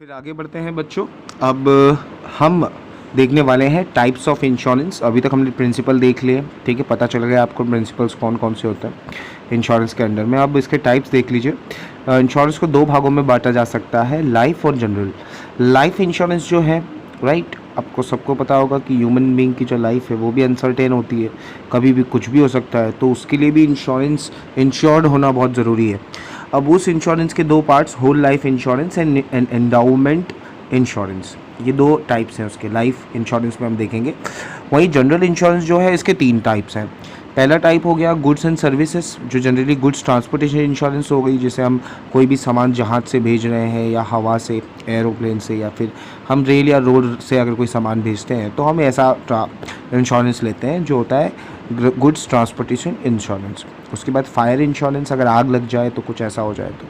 फिर आगे बढ़ते हैं बच्चों। अब हम देखने वाले हैं टाइप्स ऑफ इंश्योरेंस। अभी तक हमने प्रिंसिपल देख लिए, ठीक है, पता चल गया आपको प्रिंसिपल्स कौन कौन से होते हैं इंश्योरेंस के अंडर में। अब इसके टाइप्स देख लीजिए। इंश्योरेंस को दो भागों में बांटा जा सकता है, लाइफ और जनरल। लाइफ इंश्योरेंस जो है, राइट, आपको सबको पता होगा कि ह्यूमन बीइंग की जो लाइफ है वो भी अनसर्टेन होती है, कभी भी कुछ भी हो सकता है, तो उसके लिए भी इंश्योर्ड होना बहुत ज़रूरी है। अब उस इंश्योरेंस के दो parts, whole life insurance and endowment insurance, ये दो टाइप्स हैं उसके, लाइफ इंश्योरेंस में हम देखेंगे। वहीं जनरल इंश्योरेंस जो है, इसके तीन टाइप्स हैं। पहला टाइप हो गया गुड्स एंड सर्विसेज, जो जनरली गुड्स ट्रांसपोर्टेशन इंश्योरेंस हो गई, जैसे हम कोई भी सामान जहाज से भेज रहे हैं या हवा से, एरोप्लेन से, या फिर हम रेल या रोड से अगर कोई सामान भेजते हैं तो हम ऐसा इंश्योरेंस लेते हैं जो होता है गुड्स ट्रांसपोर्टेशन इंश्योरेंस। उसके बाद फायर इंश्योरेंस, अगर आग लग जाए तो कुछ ऐसा हो जाए तो।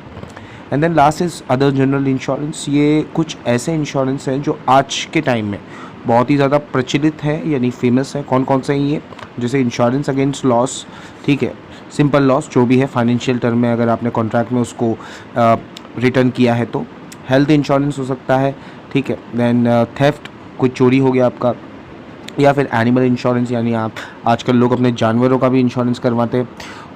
And then last is other general insurance. ये कुछ ऐसे इंश्योरेंस हैं जो आज के टाइम में बहुत ही ज़्यादा प्रचलित है, यानी फेमस है। कौन कौन से हैं ये? जैसे इंश्योरेंस अगेंस्ट लॉस, ठीक है, सिंपल लॉस जो भी है फाइनेंशियल टर्म में, अगर आपने कॉन्ट्रैक्ट में उसको रिटर्न किया है तो। हेल्थ इंश्योरेंस हो सकता है, ठीक है। देन थेफ्ट, कोई चोरी हो गया आपका, या फिर एनिमल इंश्योरेंस, यानी आप आजकल लोग अपने जानवरों का भी इंश्योरेंस करवाते हैं।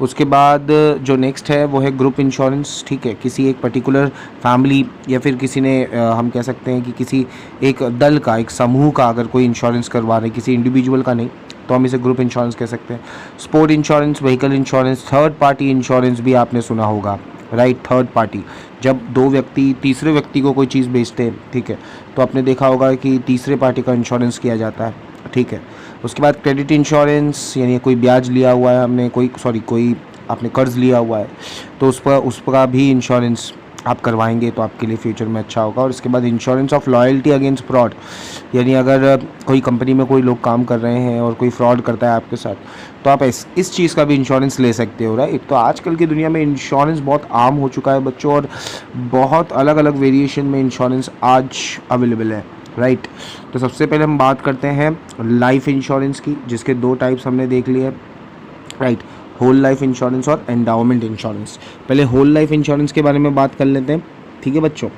उसके बाद जो नेक्स्ट है वो है ग्रुप इंश्योरेंस, ठीक है, किसी एक पर्टिकुलर फैमिली या फिर किसी ने हम कह सकते हैं कि किसी एक दल का, एक समूह का अगर कोई इंश्योरेंस करवा रहे हैं, किसी इंडिविजुअल का नहीं, तो हम इसे ग्रुप इंश्योरेंस कह सकते हैं। Sport insurance, vehicle insurance, third party insurance भी आपने सुना होगा, राइट, थर्ड पार्टी, जब दो व्यक्ति तीसरे व्यक्ति को कोई चीज़ बेचते हैं, ठीक है, तो आपने देखा होगा कि तीसरे पार्टी का इंश्योरेंस किया जाता है, ठीक है। उसके बाद क्रेडिट इंश्योरेंस, यानी कोई ब्याज लिया हुआ है हमने, कोई आपने कर्ज लिया हुआ है, तो उस पर भी इंश्योरेंस आप करवाएंगे तो आपके लिए फ्यूचर में अच्छा होगा। और इसके बाद insurance of loyalty against fraud, यानी अगर कोई कंपनी में कोई लोग काम कर रहे हैं और कोई फ्रॉड करता है आपके साथ, तो आप इस चीज़ का भी इंश्योरेंस ले सकते हो, राइट। तो आजकल की दुनिया में इंश्योरेंस बहुत आम हो चुका है बच्चों, और बहुत अलग अलग वेरिएशन में इंश्योरेंस आज अवेलेबल है, राइट। तो सबसे पहले हम बात करते हैं लाइफ इंश्योरेंस की, जिसके दो टाइप्स हमने देख लिए, राइट, होल लाइफ इंश्योरेंस और एंडाउमेंट इंश्योरेंस। पहले होल लाइफ इंश्योरेंस के बारे में बात कर लेते हैं, ठीक है बच्चों।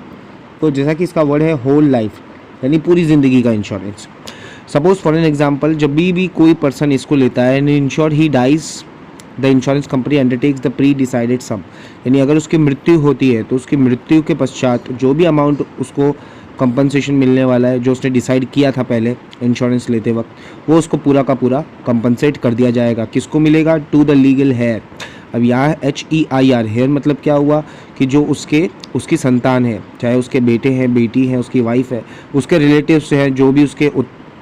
तो जैसा कि इसका वर्ड है होल लाइफ, यानी पूरी ज़िंदगी का insurance. Suppose for an example, जब भी कोई पर्सन इसको लेता है and insure he dies, the insurance company undertakes the pre decided sum, यानी अगर उसकी मृत्यु होती है तो उसकी मृत्यु के पश्चात जो भी अमाउंट उसको कंपनसेशन मिलने वाला है, जो उसने डिसाइड किया था पहले इंश्योरेंस लेते वक्त, वो उसको पूरा का पूरा कंपनसेट कर दिया जाएगा। किसको मिलेगा? To the legal heir. अब यहाँ HEIR, हेयर मतलब क्या हुआ कि जो उसकी संतान है, चाहे उसके बेटे हैं, बेटी हैं, उसकी वाइफ है, उसके रिलेटिव्स हैं, जो भी उसके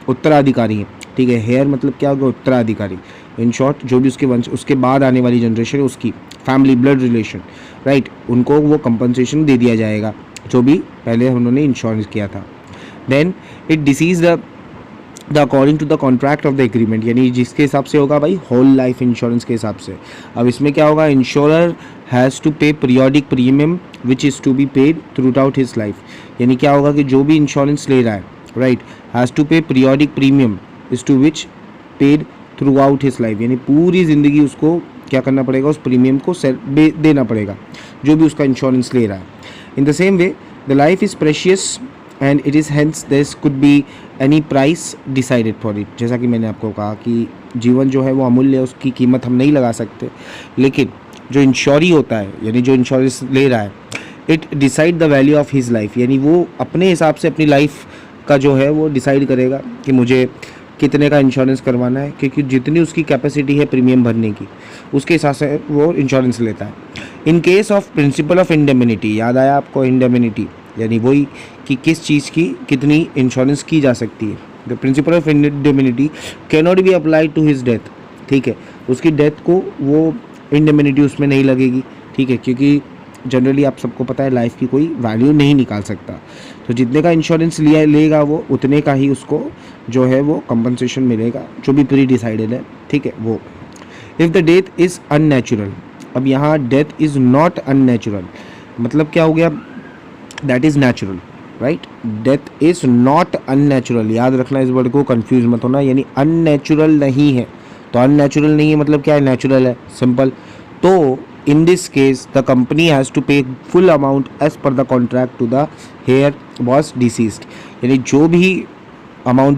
उत्तराधिकारी हैं, ठीक है। हेयर मतलब क्या होगा? उत्तराधिकारी। इन शॉर्ट, जो भी उसके वंश, उसके बाद आने वाली जनरेशन है, उसकी फैमिली, ब्लड रिलेशन, राइट, उनको वो कंपनसेशन दे दिया जाएगा जो भी पहले उन्होंने इंश्योरेंस किया था। Then it decides the according to the contract of the agreement, यानी जिसके हिसाब से होगा भाई होल लाइफ इंश्योरेंस के हिसाब से। अब इसमें क्या होगा? Insurer has to pay periodic premium which is to be paid throughout his life, यानी क्या होगा कि जो भी इंश्योरेंस ले रहा है, right, has to pay periodic premium is to which paid throughout his life, यानी पूरी ज़िंदगी उसको क्या करना पड़ेगा? उस प्रीमियम को देना पड़ेगा जो भी उसका इंश्योरेंस ले रहा है। In the same way, the life is precious and it is hence there could be any price decided for it। जैसा कि मैंने आपको कहा कि जीवन जो है वो अमूल्य है, उसकी कीमत हम नहीं लगा सकते, लेकिन जो इंश्योरी होता है, यानी जो इंश्योरेंस ले रहा है, it decide the value of his life, यानी वो अपने हिसाब से अपनी लाइफ का जो है वो डिसाइड करेगा कि मुझे कितने का इंश्योरेंस करवाना है, क्योंकि जितनी उसकी कैपेसिटी है प्रीमियम भरने की, उसके हिसाब से वो इंश्योरेंस लेता है। In case of principal of indemnity, याद आया आपको? इंडेमिनिटी यानी वही कि किस चीज़ की कितनी इंश्योरेंस की जा सकती है। The principle of indemnity can not be applied to his death, ठीक है, उसकी डेथ को वो इंडेमिनिटी उसमें नहीं लगेगी, ठीक है, क्योंकि जनरली आप सबको पता है लाइफ की कोई वैल्यू नहीं निकाल सकता, तो जितने का इंश्योरेंस लेगा वो उतने का ही उसको जो है वो कंपनसेशन मिलेगा, जो भी प्री डिसाइडेड है, ठीक है वो। If the death is unnatural, अब यहाँ डेथ इज़ नॉट अननेचुरल मतलब क्या हो गया? That is natural, right. Death is not unnatural, याद रखना इस वर्ड को, कंफ्यूज मत होना, यानी अननेचुरल नहीं है, तो अननेचुरल नहीं है मतलब क्या है? नेचुरल है, सिंपल। तो in this case the company has to pay full amount as per the contract to the heir was deceased, यानी जो भी अमाउंट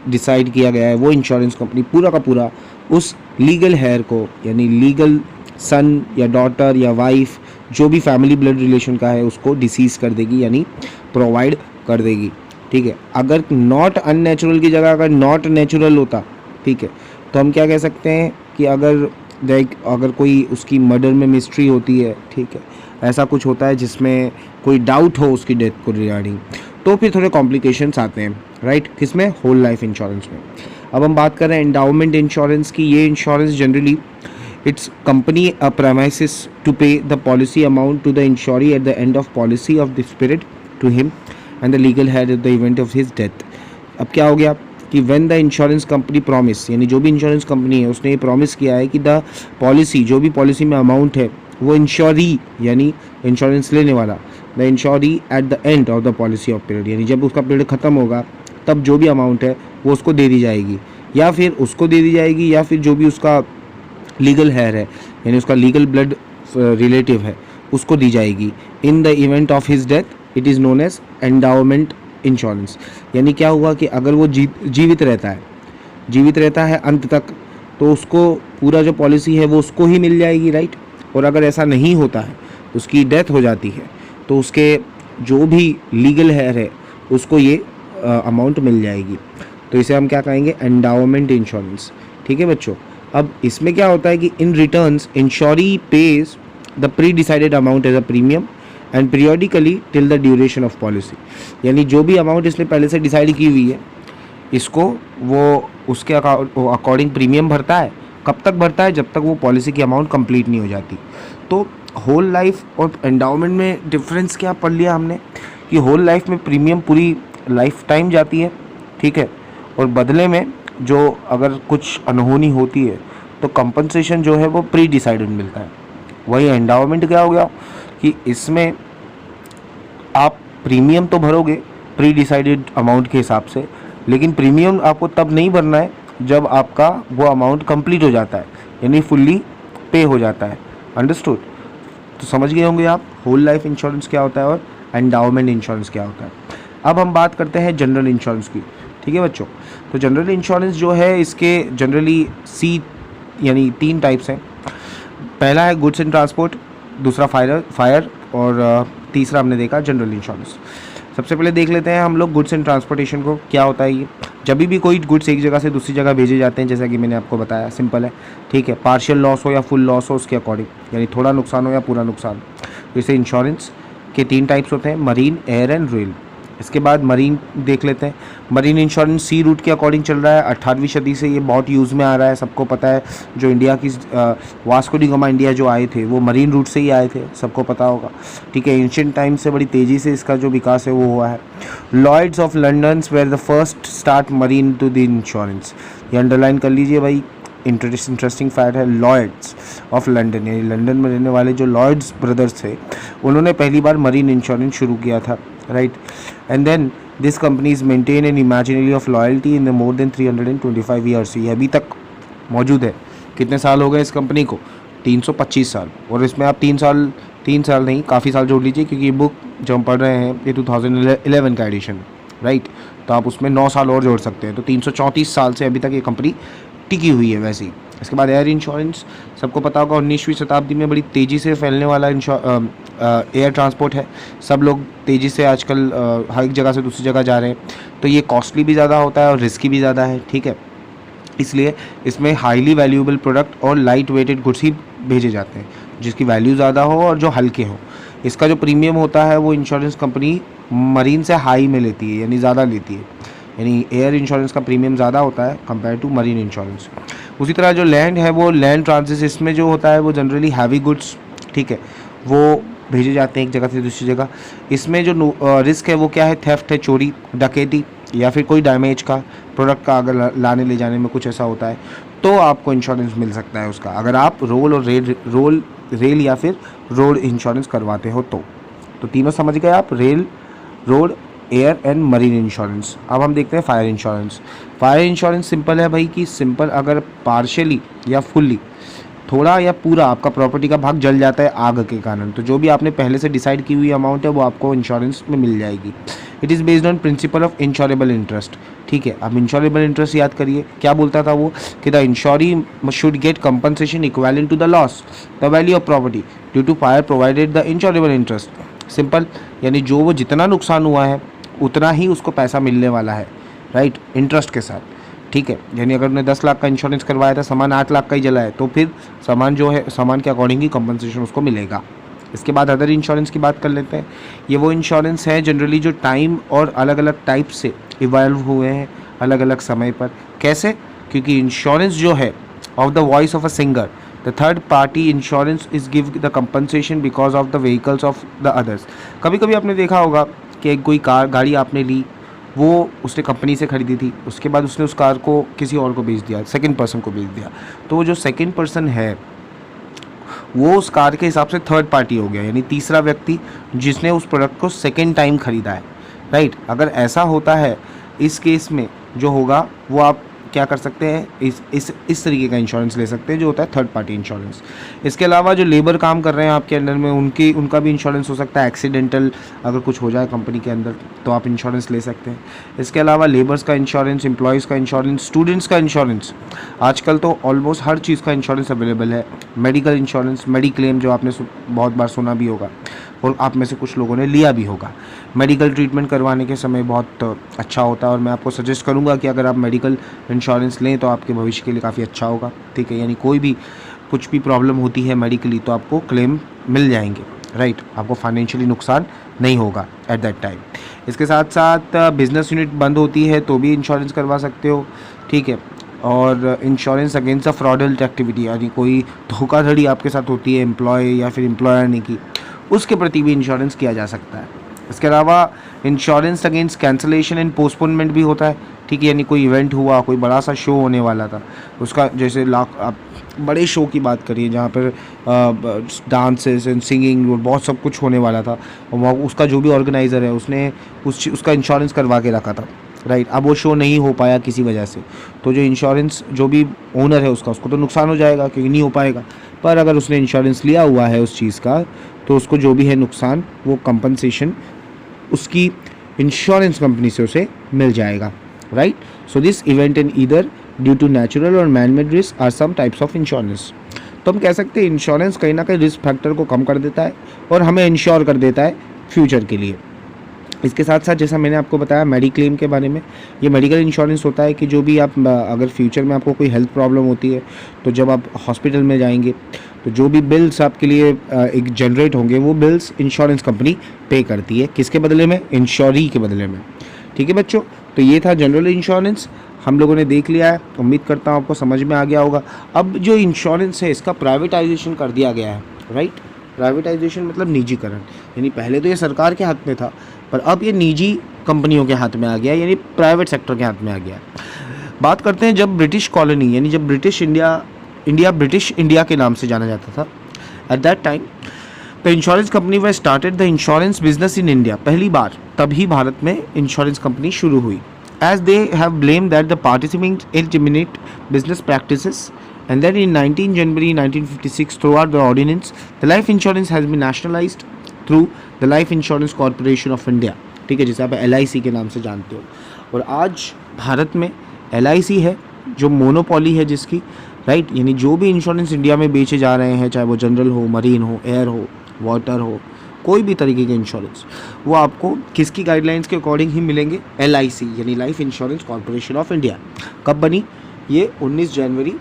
डिसाइड किया गया है वो इंश्योरेंस कंपनी पूरा का पूरा उस लीगल हेयर को, यानी लीगल सन या डॉटर या वाइफ जो भी फैमिली ब्लड रिलेशन का है उसको डिसीज कर देगी, यानी प्रोवाइड कर देगी। ठीक है, अगर नॉट अननेचुरल की जगह अगर नॉट नेचुरल होता, ठीक है, तो हम क्या कह सकते हैं कि अगर कोई उसकी मर्डर में मिस्ट्री होती है, ठीक है, ऐसा कुछ होता है जिसमें कोई डाउट हो उसकी डेथ को रिगार्डिंग, तो फिर थोड़े कॉम्प्लिकेशंस आते हैं, राइट, किसमें, होल लाइफ इंश्योरेंस में। अब हम बात कर रहे हैं एंडाउमेंट इंश्योरेंस की। ये insurance generally it's company a premises to pay the policy amount to the insuree at the end of policy of the spirit to him and the legal head at the event of his death. अब क्या हो गया कि when the insurance company promise, यानी जो भी insurance company है उसने ये प्रॉमिस किया है कि द पॉलिसी, जो भी पॉलिसी में अमाउंट है वो इंश्योरी यानी इंश्योरेंस लेने वाला, the insuree at the end of the policy of period, यानी जब उसका पीरियड ख़त्म होगा तब जो भी अमाउंट है वो उसको दे दी जाएगी, या फिर उसको दे दी जाएगी, या फिर जो भी उसका लीगल हेयर है यानी उसका लीगल ब्लड रिलेटिव है उसको दी जाएगी। In the event of his death it is known as endowment insurance. यानी क्या हुआ कि अगर वो जीवित रहता है अंत तक, तो उसको पूरा जो पॉलिसी है वो उसको ही मिल जाएगी, राइट। और अगर ऐसा नहीं होता है, उसकी डेथ हो जाती है, तो उसके जो भी लीगल हेयर है उसको ये अमाउंट मिल जाएगी। तो इसे हम क्या कहेंगे, एंडाउमेंट इंश्योरेंस। ठीक है बच्चों, अब इसमें क्या होता है कि in returns insuree pays the pre decided amount as a premium and periodically till the duration of policy. यानी जो भी अमाउंट इसने पहले से डिसाइड की हुई है इसको वो उसके अकॉर्डिंग प्रीमियम भरता है। कब तक भरता है, जब तक वो पॉलिसी की अमाउंट कंप्लीट नहीं हो जाती। तो होल लाइफ और एंडाउमेंट में डिफरेंस क्या पढ़ लिया हमने कि होल लाइफ में प्रीमियम पूरी लाइफ टाइम जाती है, ठीक है, और बदले में जो अगर कुछ अनहोनी होती है तो कंपनसेशन जो है वो प्री डिसाइडेड मिलता है। वही एंडाउमेंट क्या हो गया कि इसमें आप प्रीमियम तो भरोगे प्री डिसाइडेड अमाउंट के हिसाब से, लेकिन प्रीमियम आपको तब नहीं भरना है जब आपका वो अमाउंट कंप्लीट हो जाता है, यानी फुल्ली पे हो जाता है। अंडरस्टूड? तो समझ गए होंगे आप होल लाइफ इंश्योरेंस क्या होता है और एंडाउमेंट इंश्योरेंस क्या होता है। अब हम बात करते हैं जनरल इंश्योरेंस की। ठीक है बच्चों, तो जनरल इंश्योरेंस जो है इसके जनरली यानी 3 टाइप्स हैं। पहला है गुड्स एंड ट्रांसपोर्ट, दूसरा फायर और तीसरा हमने देखा जनरल इंश्योरेंस। सबसे पहले देख लेते हैं हम लोग गुड्स एंड ट्रांसपोर्टेशन को। क्या होता है ये, जब भी कोई गुड्स एक जगह से दूसरी जगह भेजे जाते हैं, जैसा कि मैंने आपको बताया, सिंपल है, ठीक है, पार्शियल लॉस हो या फुल लॉस हो उसके अकॉर्डिंग, यानी थोड़ा नुकसान हो या पूरा नुकसान। तो इसे इंश्योरेंस के 3 टाइप्स होते हैं, मरीन, एयर एंड रेल। इसके बाद मरीन देख लेते हैं। मरीन इंश्योरेंस सी रूट के अकॉर्डिंग चल रहा है। 18वीं सदी से ये बहुत यूज़ में आ रहा है, सबको पता है। जो इंडिया की वास्को डी गामा इंडिया जो आए थे वो मरीन रूट से ही आए थे, सबको पता होगा। ठीक है, एंशिएंट टाइम से बड़ी तेज़ी से इसका जो विकास है वो हुआ है। Lloyd's of London were the first start marine to the insurance. ये अंडरलाइन कर लीजिए भाई, इंटरेस्टिंग फैक्ट है। लॉयड्स ऑफ लंदन, यानी लंदन में रहने वाले जो लॉयड्स ब्रदर्स थे उन्होंने पहली बार मरीन इंश्योरेंस शुरू किया था, right. And then this company is maintain an imaginary of loyalty in more than 325 years. ये अभी तक मौजूद है। कितने साल हो गए इस कंपनी को? 325 साल। और इसमें आप 3 साल नहीं, काफ़ी साल जोड़ लीजिए, क्योंकि ये बुक जो हम पढ़ रहे हैं ये 2011 का एडिशन, राइट। तो आप उसमें 9 साल और जोड़ सकते हैं। तो 334 साल से अभी तक ये कंपनी टिकी हुई है वैसे ही। इसके बाद एयर इंश्योरेंस, सबको पता होगा 19वीं शताब्दी में बड़ी तेज़ी से फैलने वाला एयर ट्रांसपोर्ट है। सब लोग तेज़ी से आजकल हर एक जगह से दूसरी जगह जा रहे हैं, तो ये कॉस्टली भी ज़्यादा होता है और रिस्की भी ज़्यादा है, ठीक है। इसलिए इसमें हाईली वैल्यूएबल प्रोडक्ट और लाइट वेटेड गुड्स ही भेजे जाते हैं, जिसकी वैल्यू ज़्यादा हो और जो हल्के हो। इसका जो प्रीमियम होता है वो इंश्योरेंस कंपनी मरीन से हाई में लेती है, यानी ज़्यादा लेती है। यानी एयर इंश्योरेंस का प्रीमियम ज़्यादा होता है कंपेयर टू मरीन इंश्योरेंस। उसी तरह जो लैंड है वो लैंड ट्रांजिट, इसमें जो होता है वो जनरली हैवी गुड्स, ठीक है, वो भेजे जाते हैं एक जगह से दूसरी जगह। इसमें जो रिस्क है वो क्या है, थेफ्ट है, चोरी, डकैती या फिर कोई डैमेज का प्रोडक्ट का अगर लाने ले जाने में कुछ ऐसा होता है तो आपको इंश्योरेंस मिल सकता है उसका, अगर आप रेल या फिर रोड इंश्योरेंस करवाते हो तो तीनों समझ गए आप, rail, road, air and marine insurance. अब हम देखते हैं fire insurance. Fire insurance simple है भाई, कि सिंपल अगर पार्शियली या फुल्ली थोड़ा या पूरा आपका प्रॉपर्टी का भाग जल जाता है आग के कारण, तो जो भी आपने पहले से डिसाइड की हुई अमाउंट है वो आपको इंश्योरेंस में मिल जाएगी। It is based on principle of insurable interest. ठीक है, अब इंश्योरेबल इंटरेस्ट याद करिए, क्या बोलता था वो कि the insuree should get compensation equivalent to the loss the value of property due to fire provided the insurable interest. Simple, यानी जो वो जितना नुकसान हुआ है उतना ही उसको पैसा मिलने वाला है, राइट, इंटरेस्ट के साथ। ठीक है, यानी अगर उन्होंने 10 लाख का इंश्योरेंस करवाया था, सामान 8 लाख का ही जला है, तो फिर सामान जो है सामान के अकॉर्डिंग ही कंपनसेशन उसको मिलेगा। इसके बाद अदर इंश्योरेंस की बात कर लेते हैं। ये वो इंश्योरेंस है जनरली जो टाइम और अलग अलग टाइप से इवॉल्व हुए हैं अलग अलग समय पर। कैसे? क्योंकि इंश्योरेंस जो है of the voice of a singer, the third party insurance is give the compensation because of the vehicles of the others. कभी कभी आपने देखा होगा कि कोई गाड़ी आपने ली, वो उसने कंपनी से ख़रीदी थी, उसके बाद उसने उस कार को किसी और को बेच दिया, सेकंड पर्सन को बेच दिया, तो वो जो सेकंड पर्सन है वो उस कार के हिसाब से थर्ड पार्टी हो गया, यानी तीसरा व्यक्ति जिसने उस प्रोडक्ट को सेकंड टाइम ख़रीदा है, राइट। अगर ऐसा होता है, इस केस में जो होगा वो आप क्या कर सकते हैं, इस तरीके का इंश्योरेंस ले सकते हैं जो होता है थर्ड पार्टी इंश्योरेंस। इसके अलावा जो लेबर काम कर रहे हैं आपके अंडर में, उनका भी इंश्योरेंस हो सकता है। एक्सीडेंटल अगर कुछ हो जाए कंपनी के अंदर तो आप इंश्योरेंस ले सकते हैं। इसके अलावा लेबर्स का इंश्योरेंस, एम्प्लॉयज़ का इंश्योरेंस, स्टूडेंट्स का इंश्योरेंस, आजकल तो ऑलमोस्ट हर चीज़ का इंश्योरेंस अवेलेबल है। मेडिकल इंश्योरेंस, मेडिक्लेम जो आपने बहुत बार सुना भी होगा और आप में से कुछ लोगों ने लिया भी होगा। मेडिकल ट्रीटमेंट करवाने के समय बहुत अच्छा होता है और मैं आपको सजेस्ट करूंगा कि अगर आप मेडिकल इंश्योरेंस लें तो आपके भविष्य के लिए काफ़ी अच्छा होगा। ठीक है, यानी कोई भी कुछ भी प्रॉब्लम होती है मेडिकली तो आपको क्लेम मिल जाएंगे, राइट, आपको फाइनेंशियली नुकसान नहीं होगा एट दैट टाइम। इसके साथ साथ बिज़नेस यूनिट बंद होती है तो भी इंश्योरेंस करवा सकते हो। ठीक है, और insurance against a fraudulent activity, यानी कोई धोखाधड़ी आपके साथ होती है एम्प्लॉय या फिर एम्प्लॉयर ने की, उसके प्रति भी इंश्योरेंस किया जा सकता है। इसके अलावा insurance against cancellation and postponement भी होता है। ठीक है, यानी कोई इवेंट हुआ, कोई बड़ा सा शो होने वाला था, उसका जैसे आप बड़े शो की बात करिए जहाँ पर डांसेस एंड सिंगिंग और बहुत सब कुछ होने वाला था और उसका जो भी ऑर्गेनाइज़र है उसने उसका इंश्योरेंस करवा के रखा था, राइट। अब वो शो नहीं हो पाया किसी वजह से, तो जो इंश्योरेंस जो भी ओनर है उसको तो नुकसान हो जाएगा क्योंकि नहीं हो पाएगा, पर अगर उसने इंश्योरेंस लिया हुआ है उस चीज़ का तो उसको जो भी है नुकसान वो कंपनसेशन उसकी इंश्योरेंस कंपनी से उसे मिल जाएगा, right. So this event and either due to natural और man made risk are some types of insurance. तो हम कह सकते हैं इंश्योरेंस कहीं ना कहीं रिस्क फैक्टर को कम कर देता है और हमें इंश्योर कर देता है फ्यूचर के लिए। इसके साथ साथ जैसा मैंने आपको बताया मेडिक्लेम के बारे में, ये मेडिकल इंश्योरेंस होता है कि जो भी आप अगर फ्यूचर में आपको कोई हेल्थ प्रॉब्लम होती है तो जब आप हॉस्पिटल में जाएंगे तो जो भी बिल्स आपके लिए एक जनरेट होंगे वो बिल्स इंश्योरेंस कंपनी पे करती है। किसके बदले में? इंश्योरी के बदले में। ठीक है बच्चों, तो ये था जनरल इंश्योरेंस, हम लोगों ने देख लिया है, उम्मीद करता हूँ आपको समझ में आ गया होगा। अब जो इंश्योरेंस है इसका प्राइवेटाइजेशन कर दिया गया है, राइट। प्राइवेटाइजेशन मतलब निजीकरण, यानी पहले तो ये सरकार के हाथ में था पर अब ये निजी कंपनियों के हाथ में आ गया, यानी प्राइवेट सेक्टर के हाथ में आ गया। बात करते हैं जब ब्रिटिश कॉलोनी, यानी जब ब्रिटिश इंडिया के नाम से जाना जाता था, at that time the insurance company were started the insurance business in India. पहली बार तभी भारत में इंश्योरेंस कंपनी शुरू हुई, as they have blamed that the participants eliminate business practices and then in 19 January 1956 throughout the ordinance the life insurance has been nationalized through the Life Insurance Corporation of India। ठीक है, जिसे आप LIC के नाम से जानते हो। और आज भारत में LIC है जो मोनोपोली है जिसकी, राइट, यानी जो भी इंश्योरेंस इंडिया में बेचे जा रहे हैं, चाहे वो जनरल हो, मरीन हो, एयर हो, वाटर हो, कोई भी तरीके के इंश्योरेंस, वो आपको किसकी गाइडलाइंस के अकॉर्डिंग ही मिलेंगे? LIC यानी life insurance corporation of India. कब बनी? ये 19 जनवरी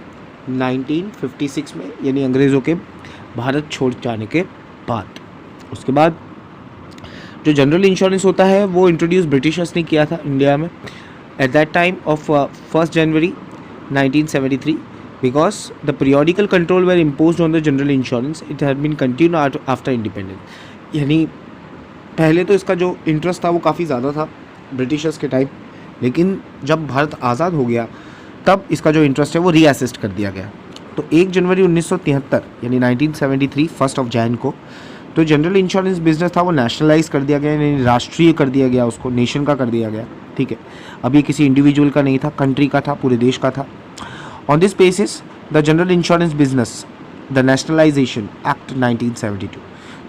1956 में, यानी अंग्रेज़ों के भारत छोड़ जाने के बाद। उसके बाद जो जनरल इंश्योरेंस होता है वो इंट्रोड्यूस ब्रिटिशर्स ने किया था इंडिया में at that time of 1 January 1973 because the periodical control were imposed on the general insurance it had been continue after independence. यानी पहले तो इसका जो इंटरेस्ट था वो काफ़ी ज़्यादा था ब्रिटिशर्स के टाइम, लेकिन जब भारत आज़ाद हो गया तब इसका जो इंटरेस्ट है वो रीअसेस्ट कर दिया गया। तो 1 जनवरी 1973 यानी 1973 1 जैन को तो जनरल इंश्योरेंस बिजनेस था वो नेशनलाइज कर दिया गया, यानी राष्ट्रीय कर दिया गया, उसको नेशन का कर दिया गया। ठीक है, अब ये किसी इंडिविजुअल का नहीं था, कंट्री का था, पूरे देश का था। On this basis the general insurance business the nationalisation act 1972।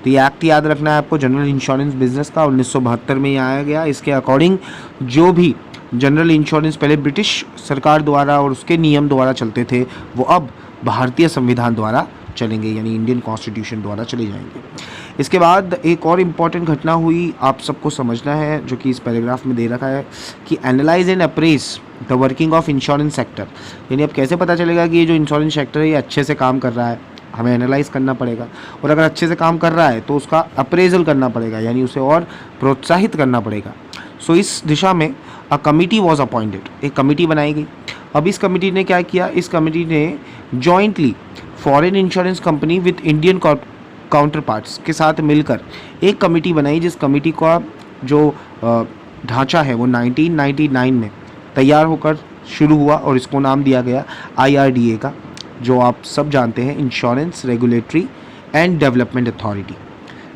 तो ये एक्ट याद रखना है आपको, जनरल इंश्योरेंस बिजनेस का 1972 में ये आया गया। इसके अकॉर्डिंग जो भी जनरल इंश्योरेंस पहले ब्रिटिश सरकार द्वारा और उसके नियम द्वारा चलते थे, वो अब भारतीय संविधान द्वारा चलेंगे, यानी इंडियन कॉन्स्टिट्यूशन द्वारा चले जाएंगे। इसके बाद एक और इम्पॉर्टेंट घटना हुई, आप सबको समझना है, जो कि इस पैराग्राफ में दे रखा है कि analyse and apprise the working of insurance sector. यानी अब कैसे पता चलेगा कि ये जो इंश्योरेंस सेक्टर है ये अच्छे से काम कर रहा है, हमें एनालाइज करना पड़ेगा, और अगर अच्छे से काम कर रहा है तो उसका अप्रेजल करना पड़ेगा, यानी उसे और प्रोत्साहित करना पड़ेगा। सो इस दिशा में अ कमिटी वॉज अपॉइंटेड, एक कमिटी बनाई गई। अब इस कमिटी ने क्या किया, इस कमिटी ने jointly foreign insurance company with Indian counter parts के साथ मिलकर एक कमेटी बनाई, जिस कमेटी का जो ढांचा है वो 1999 में तैयार होकर शुरू हुआ और इसको नाम दिया गया IRDA का, जो आप सब जानते हैं, insurance regulatory and development authority.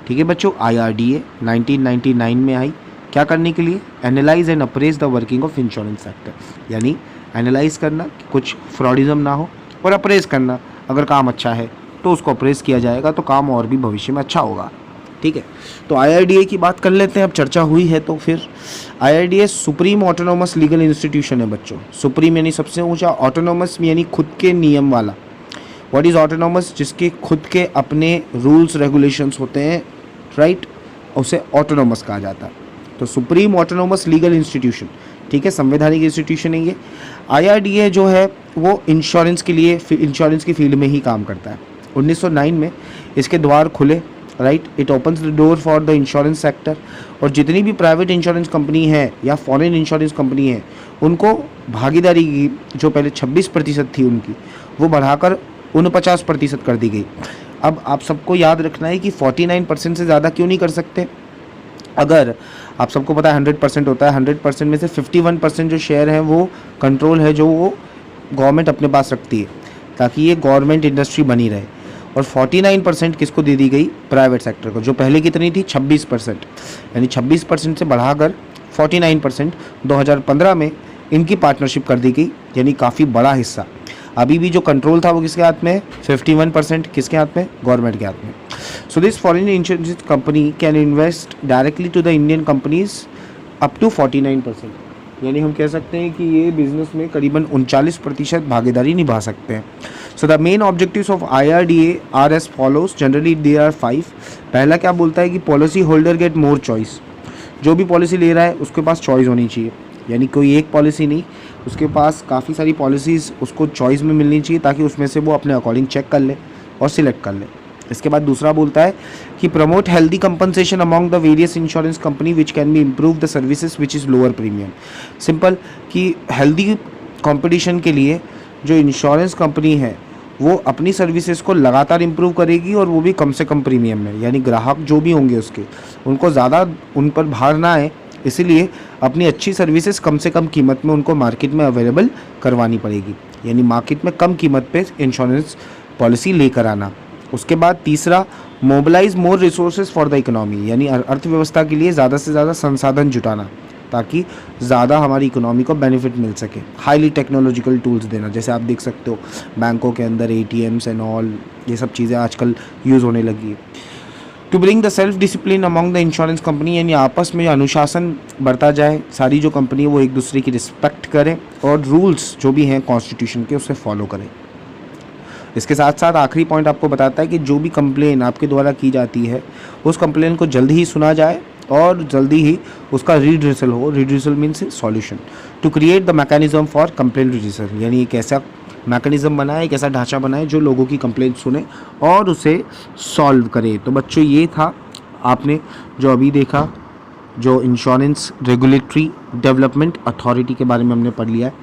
ठीक है बच्चों, IRDA 1999 में आई, क्या करने के लिए, analyse and apprise the working of insurance sector, यानी एनालाइज करना कि कुछ फ्रॉडिज्म ना हो, और अप्रेज करना अगर काम अच्छा है तो उसको अप्रेज किया जाएगा तो काम और भी भविष्य में अच्छा होगा। ठीक है, तो IRDA की बात कर लेते हैं, अब चर्चा हुई है तो फिर IRDA supreme autonomous legal institution है बच्चों। सुप्रीम यानी सबसे ऊंचा, ऑटोनोमस यानी खुद के नियम वाला। व्हाट इज़ ऑटोनोमस, जिसके खुद के अपने रूल्स रेगुलेशंस होते हैं, राइट, उसे ऑटोनोमस कहा जाता है। तो सुप्रीम ऑटोनोमस लीगल इंस्टीट्यूशन, ठीक है, संवैधानिक इंस्टीट्यूशन है ये। IRDA जो है वो इंश्योरेंस के लिए, इंश्योरेंस की फील्ड में ही काम करता है। 1909 में इसके द्वार खुले, right, it opens the door for the insurance sector, और जितनी भी प्राइवेट इंश्योरेंस कंपनी है या फॉरेन इंश्योरेंस कंपनी है, उनको भागीदारी की जो पहले 26% थी उनकी, वो बढ़ाकर 49% कर दी गई। अब आप सबको याद रखना है कि 49% से ज़्यादा क्यों नहीं कर सकते। अगर आप सबको पता है 100% होता है, 100% में से 51% जो शेयर है वो कंट्रोल है जो वो गवर्नमेंट अपने पास रखती है, ताकि ये गवर्नमेंट इंडस्ट्री बनी रहे। और 49% किसको दे दी गई, प्राइवेट सेक्टर को, जो पहले कितनी थी 26%, यानी 26% से बढ़ाकर 49% 2015 में इनकी पार्टनरशिप कर दी गई, यानी काफ़ी बड़ा हिस्सा। अभी भी जो कंट्रोल था वो किसके हाथ में है, 51% किसके हाथ में, गवर्नमेंट के हाथ में। So this foreign insurance company can invest directly to the Indian companies up to 49%, यानी हम कह सकते हैं कि ये बिजनेस में करीबन 39% भागीदारी निभा सकते हैं। So the main objectives of IRDA are as follows, generally there are 5। पहला क्या बोलता है कि policy holder get more choice, जो भी पॉलिसी ले रहा है उसके पास चॉइस होनी चाहिए, यानी कोई एक पॉलिसी नहीं, उसके पास काफ़ी सारी पॉलिसीज़ उसको चॉइस में मिलनी चाहिए, ताकि उसमें से वो अपने अकॉर्डिंग चेक कर ले और सिलेक्ट कर ले। इसके बाद दूसरा बोलता है कि promote healthy compensation among the various insurance company which can be improve the services which is lower premium. Simple कि हेल्दी कंपटीशन के लिए जो इंश्योरेंस कंपनी है वो अपनी सर्विसेज को लगातार इम्प्रूव करेगी, और वो भी कम से कम प्रीमियम में, यानी ग्राहक जो भी होंगे उसके, उनको ज़्यादा उन पर भार ना आए, इसीलिए अपनी अच्छी सर्विसेज कम से कम कीमत में उनको मार्केट में अवेलेबल करवानी पड़ेगी, यानी मार्केट में कम कीमत पे इंश्योरेंस पॉलिसी लेकर आना। उसके बाद तीसरा, mobilise more resources for the economy, यानी अर्थव्यवस्था के लिए ज़्यादा से ज़्यादा संसाधन जुटाना, ताकि ज़्यादा हमारी इकोनॉमी को बेनिफिट मिल सके। हाईली टेक्नोलॉजिकल टूल्स देना, जैसे आप देख सकते हो बैंकों के अंदर ATMs एंड ऑल, ये सब चीज़ें आजकल यूज़ होने लगी है। To bring the self discipline among the insurance company, यानी आपस में अनुशासन बढ़ता जाए, सारी जो कंपनी है वो एक दूसरे की रिस्पेक्ट करें और रूल्स जो भी हैं कॉन्स्टिट्यूशन के उसे फॉलो करें। इसके साथ साथ आखिरी पॉइंट आपको बताता है कि जो भी कंप्लेन आपके द्वारा की जाती है उस कंप्लेन को जल्दी ही सुना जाए और जल्दी ही उसका रिड्रेसल हो। Redressal means solution. To create the mechanism for complain redressal, यानी एक ऐसा मैकेनिज्म बनाए, एक ऐसा ढांचा बनाए जो लोगों की कंप्लेंट सुने और उसे सॉल्व करे। तो बच्चों ये था आपने जो अभी देखा, जो इंश्योरेंस रेगुलेटरी डेवलपमेंट अथॉरिटी के बारे में हमने पढ़ लिया है।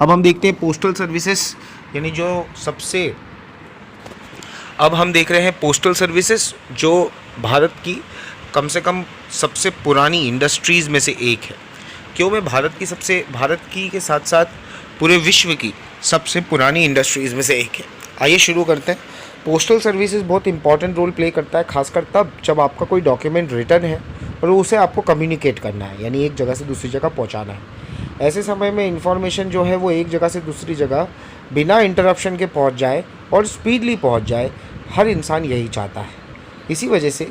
अब हम देखते हैं पोस्टल सर्विसेज, यानी जो सबसे, अब हम देख रहे हैं पोस्टल सर्विसेज, जो भारत की कम से कम सबसे पुरानी इंडस्ट्रीज़ में से एक है। क्यों मैं भारत की के साथ साथ पूरे विश्व की सबसे पुरानी इंडस्ट्रीज़ में से एक है। आइए शुरू करते हैं। पोस्टल सर्विसेज बहुत इंपॉर्टेंट रोल प्ले करता है, खासकर तब जब आपका कोई डॉक्यूमेंट रिटर्न है और उसे आपको कम्युनिकेट करना है, यानी एक जगह से दूसरी जगह पहुंचाना है। ऐसे समय में इंफॉर्मेशन जो है वो एक जगह से दूसरी जगह बिना इंटरप्शन के पहुंच जाए और स्पीडली पहुंच जाए, हर इंसान यही चाहता है। इसी वजह से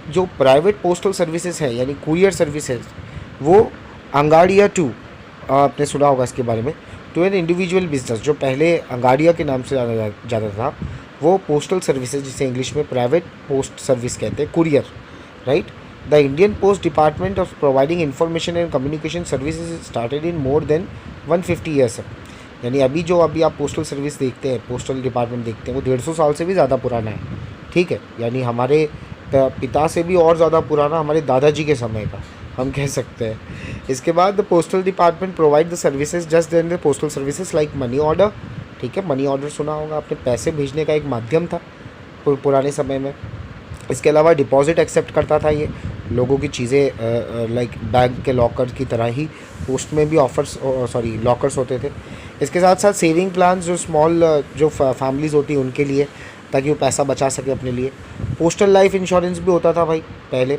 जो प्राइवेट पोस्टल सर्विसेज है यानी कुरियर सर्विसेज, वो अंगाड़िया टू, आपने सुना होगा इसके बारे में, टू एन इंडिविजुअल बिजनेस, जो पहले अंगाड़िया के नाम से जाना जाता था, वो पोस्टल सर्विसेज जिसे इंग्लिश में प्राइवेट पोस्ट सर्विस कहते हैं, courier, right. The Indian post department of providing information and communication services started in more then 150 years. यानी अभी आप पोस्टल सर्विस देखते हैं, पोस्टल डिपार्टमेंट देखते हैं, वो 150 साल से भी ज़्यादा पुराना है, ठीक है। यानी हमारे पिता से भी और ज़्यादा पुराना, हमारे दादाजी के समय का हम कह सकते हैं। इसके बाद the postal department provide the services just then the postal services like money order, ठीक है। मनी ऑर्डर सुना होगा आपने, पैसे भेजने का एक माध्यम था पुराने समय में। इसके अलावा डिपॉजिट एक्सेप्ट करता था ये लोगों की चीज़ें, लाइक बैंक के लॉकर की तरह ही पोस्ट में भी लॉकर्स होते थे। इसके साथ साथ सेविंग प्लान्स, जो स्मॉल जो फैमिलीज़ होती हैं उनके लिए, ताकि वो पैसा बचा सके अपने लिए। पोस्टल लाइफ इंश्योरेंस भी होता था भाई पहले।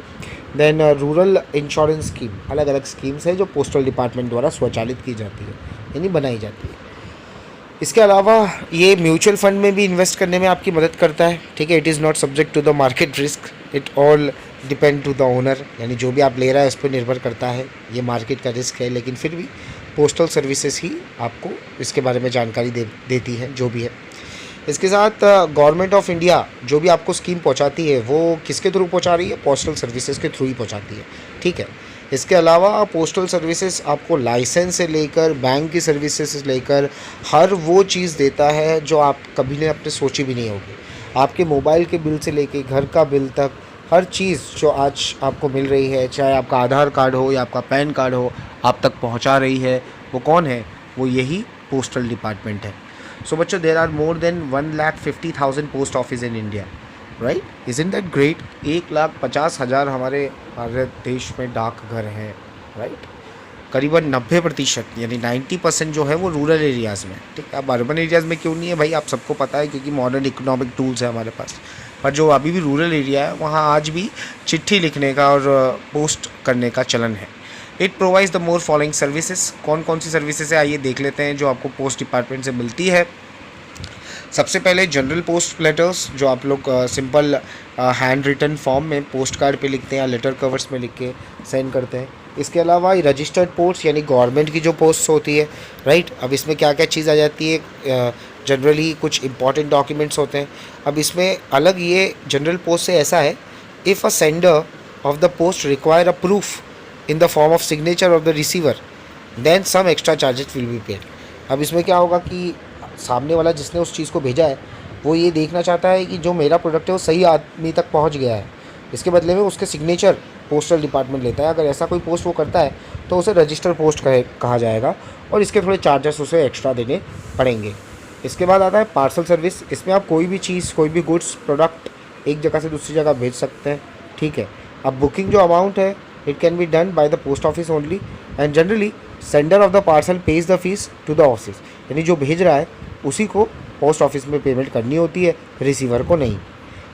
देन रूरल इंश्योरेंस स्कीम, अलग अलग स्कीम्स है जो पोस्टल डिपार्टमेंट द्वारा स्वचालित की जाती है, यानी बनाई जाती है। इसके अलावा ये म्यूचुअल फंड में भी इन्वेस्ट करने में आपकी मदद करता है, ठीक है। It is not subject to the market risk, it all depend to the owner, यानी जो भी आप ले रहा है उस पर निर्भर करता है, ये मार्केट का रिस्क है। लेकिन फिर भी पोस्टल सर्विसेज ही आपको इसके बारे में जानकारी देती है, जो भी है। इसके साथ गवर्नमेंट ऑफ इंडिया जो भी आपको स्कीम पहुंचाती है वो किसके थ्रू पहुंचा रही है, पोस्टल सर्विसेज के थ्रू ही पहुंचाती है, ठीक है। इसके अलावा पोस्टल सर्विसेज आपको लाइसेंस से लेकर बैंक की सर्विसेज से लेकर हर वो चीज़ देता है जो आप कभी ने अपने सोची भी नहीं होगी। आपके मोबाइल के बिल से लेके घर का बिल तक, हर चीज़ जो आज आपको मिल रही है, चाहे आपका आधार कार्ड हो या आपका पैन कार्ड हो, आप तक पहुंचा रही है। वो कौन है? वो यही पोस्टल डिपार्टमेंट है। सो बच्चों, there are more than 1,50,000 post office in India, right. Isn't that great? 1,50,000 हमारे भारत देश में डाकघर हैं, राइट। करीबन 90% यानी 90% जो है वो रूरल एरियाज़ में, ठीक है। अब अर्बन एरियाज़ में क्यों नहीं है भाई, आप सबको पता है, क्योंकि मॉडर्न इकोनॉमिक टूल्स है हमारे पास। पर जो अभी भी रूरल एरिया है वहाँ आज भी चिट्ठी लिखने का और पोस्ट करने का चलन है। It provides the more following services. कौन कौन सी सर्विसेज है आइए देख लेते हैं जो आपको पोस्ट डिपार्टमेंट से मिलती है। सबसे पहले जनरल पोस्ट लेटर्स, जो आप लोग सिंपल हैंड रिटन फॉर्म में पोस्ट कार्ड पे लिखते हैं या लेटर कवर्स में लिख के सेंड करते हैं। इसके अलावा रजिस्टर्ड पोस्ट यानी गवर्नमेंट की जो पोस्ट होती है, राइट। अब इसमें क्या क्या चीज़ आ जाती है, जनरली कुछ इंपॉर्टेंट डॉक्यूमेंट्स होते हैं। अब इसमें अलग ये जनरल पोस्ट से ऐसा है, if a sender of the post require a proof in the form of signature of the receiver, then some extra charges will be paid। अब इसमें क्या होगा कि सामने वाला जिसने उस चीज़ को भेजा है वो ये देखना चाहता है कि जो मेरा प्रोडक्ट है वो सही आदमी तक पहुंच गया है। इसके बदले में उसके सिग्नेचर पोस्टल डिपार्टमेंट लेता है। अगर ऐसा कोई पोस्ट वो करता है तो उसे रजिस्टर पोस्ट कहा जाएगा और इसके थोड़े चार्जेस उसे एक्स्ट्रा देने पड़ेंगे। इसके बाद आता है पार्सल सर्विस। इसमें आप कोई भी चीज़, कोई भी गुड्स प्रोडक्ट एक जगह से दूसरी जगह भेज सकते हैं, ठीक है। अब बुकिंग जो अमाउंट है, it can be done by the post office only and generally sender of the parcel pays the fees to the office। यानी जो भेज रहा है उसी को पोस्ट ऑफिस में पेमेंट करनी होती है, रिसीवर को नहीं।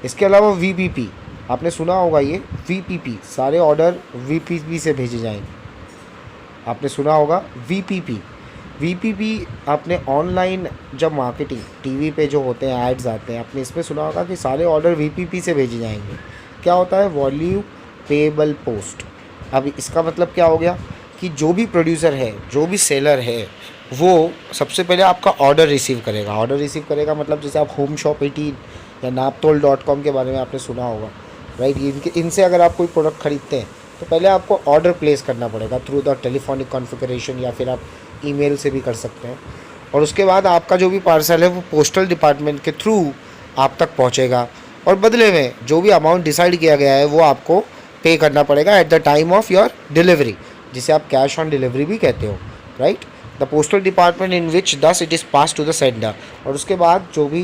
इसके अलावा VPP, आपने सुना होगा ये VPP, सारे ऑर्डर VPP से भेजे जाएंगे। आपने सुना होगा VPP आपने ऑनलाइन जब मार्केटिंग टीवी पे जो होते हैं एड्स आते हैं, आपने इसमें सुना होगा कि सारे ऑर्डर VPP से भेजे जाएंगे। क्या होता है? Volume payable post. अब इसका मतलब क्या हो गया कि जो भी प्रोड्यूसर है, जो भी सेलर है, वो सबसे पहले आपका ऑर्डर रिसीव करेगा। ऑर्डर रिसीव करेगा मतलब जैसे आप होम शॉप 18 या naptol.com के बारे में आपने सुना होगा, राइट। इनसे अगर आप कोई प्रोडक्ट खरीदते हैं तो पहले आपको ऑर्डर प्लेस करना पड़ेगा थ्रू द टेलीफोनिक कॉन्फ़िगरेशन, या फिर आप ईमेल से भी कर सकते हैं। और उसके बाद आपका जो भी पार्सल है वो पोस्टल डिपार्टमेंट के थ्रू आप तक पहुँचेगा और बदले में जो भी अमाउंट डिसाइड किया गया है वो आपको पे करना पड़ेगा at the time of your delivery, जिसे आप कैश ऑन डिलीवरी भी कहते हो, right. The postal department in which thus it is pass to the sender. और उसके बाद जो भी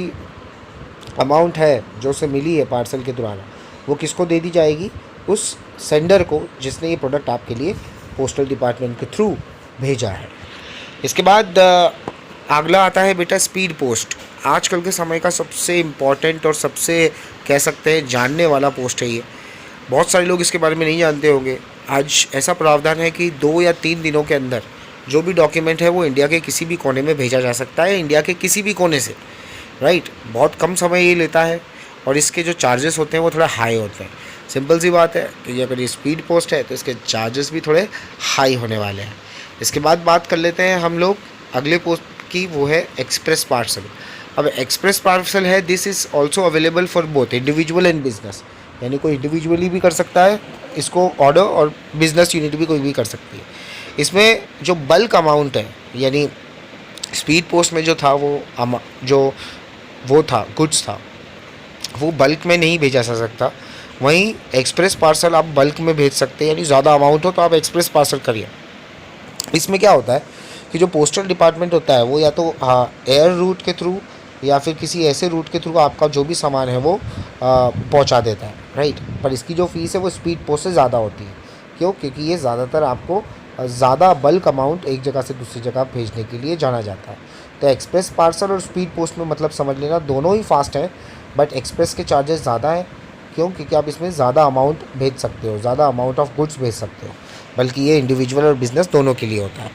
अमाउंट है जो उसे मिली है पार्सल के द्वारा, वो किसको दे दी जाएगी? उस सेंडर को जिसने ये प्रोडक्ट आपके लिए पोस्टल डिपार्टमेंट के थ्रू भेजा है। इसके बाद अगला आता है बेटा स्पीड पोस्ट। आजकल के समय का सबसे इम्पॉर्टेंट और सबसे कह सकते हैं जानने वाला पोस्ट है ये। बहुत सारे लोग इसके बारे में नहीं जानते होंगे। आज ऐसा प्रावधान है कि 2 या 3 दिनों के अंदर जो भी डॉक्यूमेंट है वो इंडिया के किसी भी कोने में भेजा जा सकता है, इंडिया के किसी भी कोने से, राइट। बहुत कम समय ये लेता है और इसके जो चार्जेस होते हैं वो थोड़ा हाई होते हैं। सिंपल सी बात है कि अगर ये स्पीड पोस्ट है तो इसके चार्जेस भी थोड़े हाई होने वाले हैं। इसके बाद बात कर लेते हैं हम लोग अगले पोस्ट की, वो है एक्सप्रेस पार्सल। अब एक्सप्रेस पार्सल है, this is also available for both individual and business, यानी कोई इंडिविजुअली भी कर सकता है इसको ऑर्डर और बिजनेस यूनिट भी कोई भी कर सकती है। इसमें जो बल्क अमाउंट है, यानी स्पीड पोस्ट में जो था वो था गुड्स था, वो बल्क में नहीं भेजा जा सकता। वहीं एक्सप्रेस पार्सल आप बल्क में भेज सकते हैं, यानी ज़्यादा अमाउंट हो तो आप एक्सप्रेस पार्सल करिए। इसमें क्या होता है कि जो पोस्टल डिपार्टमेंट होता है वो या तो एयर रूट के थ्रू या फिर किसी ऐसे रूट के थ्रू आपका जो भी सामान है वो पहुंचा देता है, राइट। पर इसकी जो फ़ीस है वो स्पीड पोस्ट से ज़्यादा होती है। क्यों? क्योंकि ये ज़्यादातर आपको ज़्यादा बल्क अमाउंट एक जगह से दूसरी जगह भेजने के लिए जाना जाता है। तो एक्सप्रेस पार्सल और स्पीड पोस्ट में मतलब समझ लेना दोनों ही फास्ट हैं, बट एक्सप्रेस के चार्जेस ज़्यादा हैं। क्यों? क्योंकि आप इसमें ज़्यादा अमाउंट भेज सकते हो, ज़्यादा अमाउंट ऑफ गुड्स भेज सकते हो, बल्कि ये इंडिविजुअल और बिज़नेस दोनों के लिए होता है।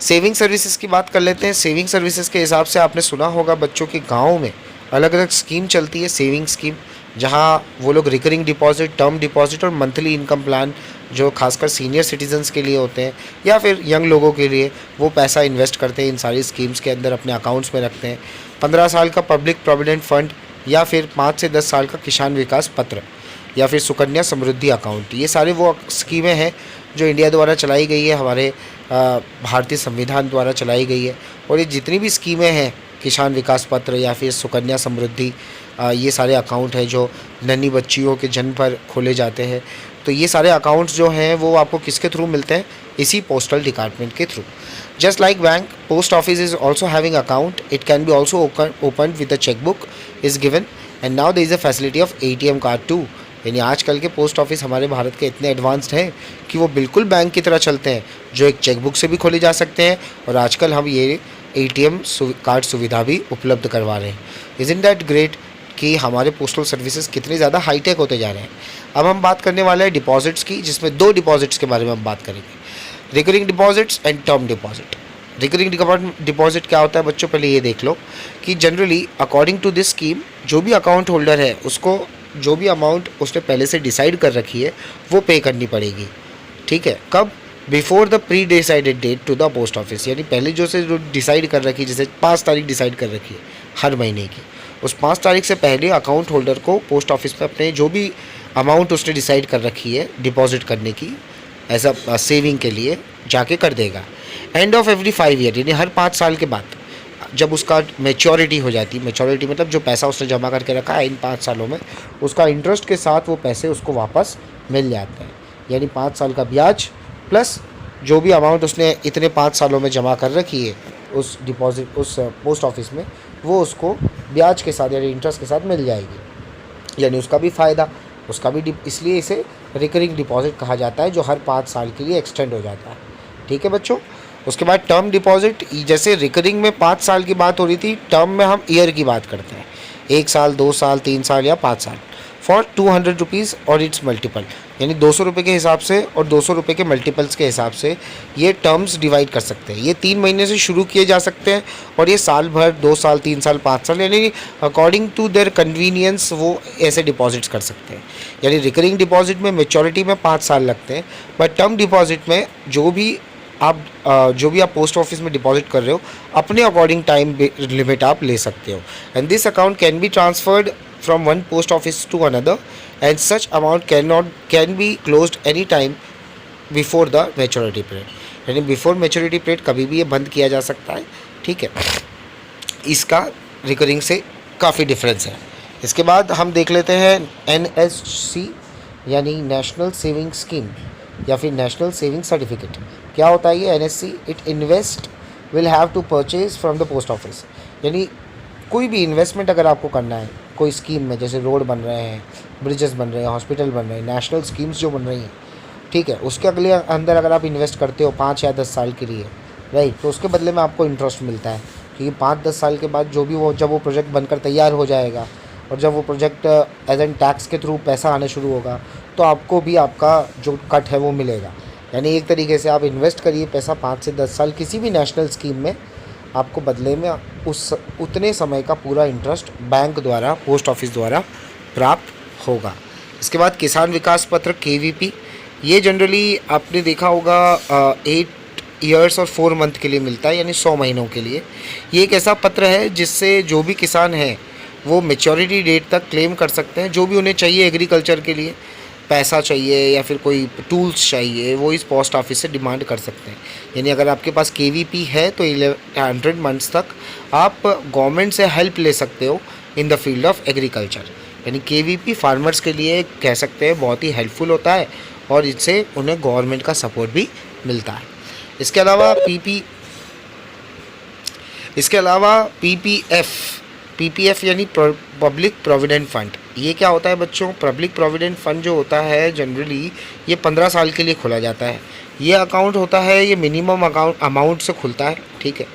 सेविंग सर्विसेज की बात कर लेते हैं। सेविंग सर्विसेज के हिसाब से आपने सुना होगा बच्चों के गाँव में अलग अलग स्कीम चलती है, सेविंग स्कीम, जहाँ वो लोग रिकरिंग डिपॉजिट, टर्म डिपॉजिट और मंथली इनकम प्लान, जो खासकर सीनियर सिटीजन्स के लिए होते हैं या फिर यंग लोगों के लिए, वो पैसा इन्वेस्ट करते हैं इन सारी स्कीम्स के अंदर, अपने अकाउंट्स में रखते हैं। 15 साल का पब्लिक प्रोविडेंट फंड या फिर 5 से 10 साल का किसान विकास पत्र या फिर सुकन्या समृद्धि अकाउंट, ये सारे वो स्कीमें हैं जो इंडिया द्वारा चलाई गई है, हमारे भारतीय संविधान द्वारा चलाई गई है। और ये जितनी भी स्कीमें हैं, किसान विकास पत्र या फिर सुकन्या समृद्धि, ये सारे अकाउंट हैं जो नन्ही बच्चियों के जन्म पर खोले जाते हैं। तो ये सारे अकाउंट्स जो हैं वो आपको किसके थ्रू मिलते हैं? इसी पोस्टल डिपार्टमेंट के through. Just like bank, post office is also having account, it can be also open with a chequebook is given and now there is a facility of ATM card too. यानी आजकल के post office हमारे भारत के इतने advanced हैं कि वो बिल्कुल बैंक की तरह चलते हैं, जो एक चेकबुक से भी खोले जा सकते हैं और आजकल हम ये ATM कार्ड सुविधा भी उपलब्ध करवा रहे हैं। इज़न्ट दैट ग्रेट कि हमारे पोस्टल सर्विसेज कितने ज़्यादा हाईटेक होते जा रहे हैं। अब हम बात करने वाले हैं डिपॉजिट्स की, जिसमें 2 डिपॉजिट्स के बारे में हम बात करेंगे, recurring deposits and term deposit. Recurring deposit क्या होता है बच्चों? पहले ये देख लो कि generally according to this scheme जो भी अकाउंट होल्डर है उसको जो भी अमाउंट उसने पहले से डिसाइड कर रखी है वो पे करनी पड़ेगी, ठीक है। कब? Before the pre decided date to the post office, यानी पहले जो डिसाइड कर रखी है, जैसे 5 तारीख डिसाइड कर रखी है हर महीने की, उस 5 तारीख से पहले अकाउंट होल्डर को पोस्ट ऑफिस में अपने जो भी अमाउंट उसने डिसाइड कर रखी है डिपॉजिट करने की एज अ सेविंग के लिए जाके कर देगा। एंड ऑफ एवरी 5 ईयर, यानी हर 5 साल के बाद जब उसका मैच्योरिटी हो जाती है, मैच्योरिटी मतलब जो पैसा उसने जमा करके रखा है इन 5 सालों में, उसका इंटरेस्ट के साथ वो पैसे उसको वापस मिल जाते हैं। यानी 5 साल का ब्याज प्लस जो भी अमाउंट उसने इतने 5 सालों में जमा कर रखी है उस डिपॉजिट उस पोस्ट ऑफिस में, वो उसको ब्याज के साथ यानी इंटरेस्ट के साथ मिल जाएगी, यानी उसका भी फ़ायदा, उसका भी इसलिए इसे रिकरिंग डिपॉजिट कहा जाता है, जो हर 5 साल के लिए एक्सटेंड हो जाता है, ठीक है बच्चों। उसके बाद टर्म डिपॉजिट, जैसे रिकरिंग में 5 साल की बात हो रही थी, टर्म में हम ईयर की बात करते हैं, 1 साल, 2 साल, 3 साल या 5 साल, फॉर 200 रुपीज़ और इट्स मल्टीपल, यानी 200 रुपये के हिसाब से और 200 रुपये के मल्टीपल्स के हिसाब से ये टर्म्स डिवाइड कर सकते हैं। ये 3 महीने से शुरू किए जा सकते हैं और ये साल भर, 2 साल, 3 साल, 5 साल, यानी अकॉर्डिंग टू देयर कन्वीनियंस वो ऐसे डिपॉजिट्स कर सकते हैं। यानी रिकरिंग डिपॉजिट में मेच्योरिटी में 5 साल लगते हैं, बट टर्म डिपॉजिट में जो भी आप पोस्ट ऑफिस में डिपॉजिट कर रहे हो अपने अकॉर्डिंग टाइम लिमिट आप ले सकते हो। And this account can be transferred from one post office to another and such amount can be closed any time before the maturity period, यानी बिफोर मैच्योरिटी पीरियड कभी भी ये बंद किया जा सकता है, ठीक है। इसका रिकरिंग से काफ़ी डिफरेंस है। इसके बाद हम देख लेते हैं NSC यानी नेशनल सेविंग स्कीम या फिर नेशनल सेविंग सर्टिफिकेट। क्या होता है ये NSC? It invest will have to purchase from the post office, यानी कोई भी इन्वेस्टमेंट अगर आपको करना है कोई स्कीम में, जैसे रोड बन रहे हैं, ब्रिजेस बन रहे हैं, हॉस्पिटल बन रहे हैं, नेशनल स्कीम्स जो बन रही हैं, ठीक है, उसके अगले अंदर अगर आप इन्वेस्ट करते हो 5 या 10 साल के लिए, राइट, तो उसके बदले में आपको इंटरेस्ट मिलता है, क्योंकि 5-10 साल के बाद जब वो प्रोजेक्ट बनकर तैयार हो जाएगा और जब वो प्रोजेक्ट एज एन टैक्स के थ्रू पैसा आने शुरू होगा तो आपको भी आपका जो कट है वो मिलेगा। यानी एक तरीके से आप इन्वेस्ट करिए पैसा 5 से 10 साल किसी भी नेशनल स्कीम में, आपको बदले में उस उतने समय का पूरा इंटरेस्ट बैंक द्वारा, पोस्ट ऑफिस द्वारा प्राप्त होगा। इसके बाद किसान विकास पत्र KVP, ये जनरली आपने देखा होगा 8 ईयर्स और 4 मंथ के लिए मिलता है, यानी 100 महीनों के लिए। ये एक ऐसा पत्र है जिससे जो भी किसान है वो मेच्योरिटी डेट तक क्लेम कर सकते हैं, जो भी उन्हें चाहिए एग्रीकल्चर के लिए, पैसा चाहिए या फिर कोई टूल्स चाहिए, वो इस पोस्ट ऑफिस से डिमांड कर सकते हैं। यानी अगर आपके पास KVP है तो 100 मंथ्स तक आप गवर्नमेंट से हेल्प ले सकते हो in the field of agriculture. यानी KVP फार्मर्स के लिए कह सकते हैं बहुत ही हेल्पफुल होता है और इससे उन्हें गवर्नमेंट का सपोर्ट भी मिलता है। इसके अलावा PPF यानी पब्लिक प्रोविडेंट फंड। ये क्या होता है बच्चों? पब्लिक प्रोविडेंट फंड जो होता है जनरली ये 15 साल के लिए खोला जाता है। ये अकाउंट होता है, ये मिनिमम अमाउंट से खुलता है, ठीक है।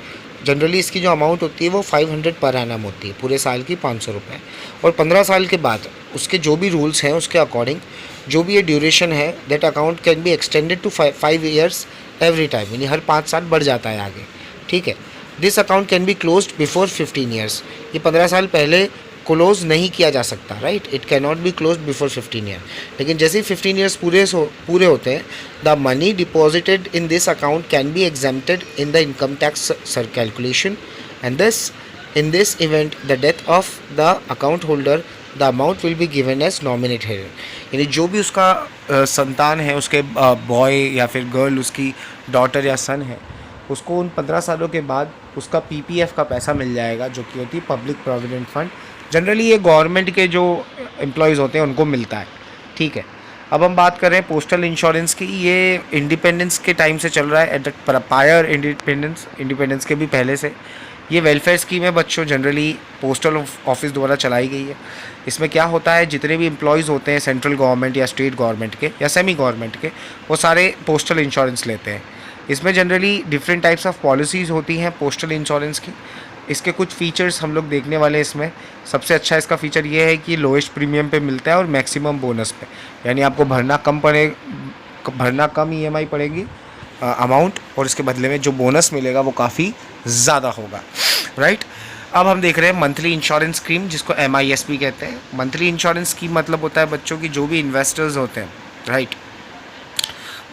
जनरली इसकी जो अमाउंट होती है वो 500 पर एनम होती है, पूरे साल की 500 रुपये। और 15 साल के बाद उसके जो भी रूल्स हैं उसके अकॉर्डिंग जो भी ये ड्यूरेशन है, that account can be extended to 5 years every time, यानी हर 5 साल बढ़ जाता है आगे, ठीक है। This account can be closed before 15 years. ये 15 साल पहले क्लोज नहीं किया जा सकता, right. It can not be close before 15 year. लेकिन जैसे ही 15 ईयर्स पूरे होते हैं, the money deposited in this account can be exempted in the income tax calculation and in this event the death of the account holder the amount will be given as nominated. यानी जो भी उसका संतान है, उसके boy या फिर girl, उसकी डॉटर या सन है, उसको उन 15 सालों के बाद उसका PPF का पैसा मिल जाएगा, जो कि होती है पब्लिक प्रोविडेंट फंड। जनरली ये गवर्नमेंट के जो एम्प्लॉयज़ होते हैं उनको मिलता है, ठीक है। अब हम बात कर रहे हैं पोस्टल इंश्योरेंस की। ये इंडिपेंडेंस के टाइम से चल रहा है, एट द प्रायर इंडिपेंडेंस के भी पहले से। ये वेलफेयर स्कीम है बच्चों, जनरली पोस्टल ऑफिस द्वारा चलाई गई है। इसमें क्या होता है, जितने भी एम्प्लॉयज़ होते हैं सेंट्रल गवर्नमेंट या स्टेट गवर्नमेंट के या सेमी गवर्नमेंट के, वो सारे पोस्टल इंश्योरेंस लेते हैं। इसमें generally different types of policies होती हैं पोस्टल इंश्योरेंस की। इसके कुछ फ़ीचर्स हम लोग देखने वाले हैं इसमें। सबसे अच्छा इसका फ़ीचर ये है कि लोएस्ट प्रीमियम पे मिलता है और मैक्सिमम बोनस पे, यानी आपको भरना कम EMI पड़ेगी अमाउंट, और इसके बदले में जो बोनस मिलेगा वो काफ़ी ज़्यादा होगा, राइट। अब हम देख रहे हैं मंथली इंश्योरेंस स्कीम, जिसको MISP कहते हैं। मंथली इंश्योरेंस स्कीम मतलब होता है बच्चों की जो भी इन्वेस्टर्स होते हैं, राइट,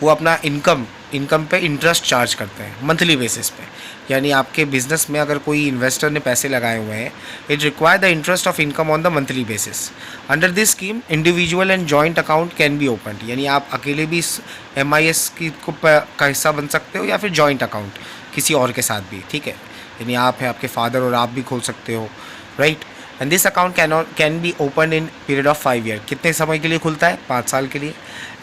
वो अपना इनकम पे इंटरेस्ट चार्ज करते हैं मंथली बेसिस पे। यानी आपके बिजनेस में अगर कोई इन्वेस्टर ने पैसे लगाए हुए हैं, it require the interest of income on the monthly basis. Under this scheme individual and joint account can be open, यानी आप अकेले भी इस MIS का हिस्सा बन सकते हो या फिर जॉइंट अकाउंट किसी और के साथ भी, ठीक है। यानी आप है, आपके फादर और आप भी खोल सकते हो, right. And this account can be open in period of 5 year. कितने समय के लिए खुलता है? 5 साल के लिए।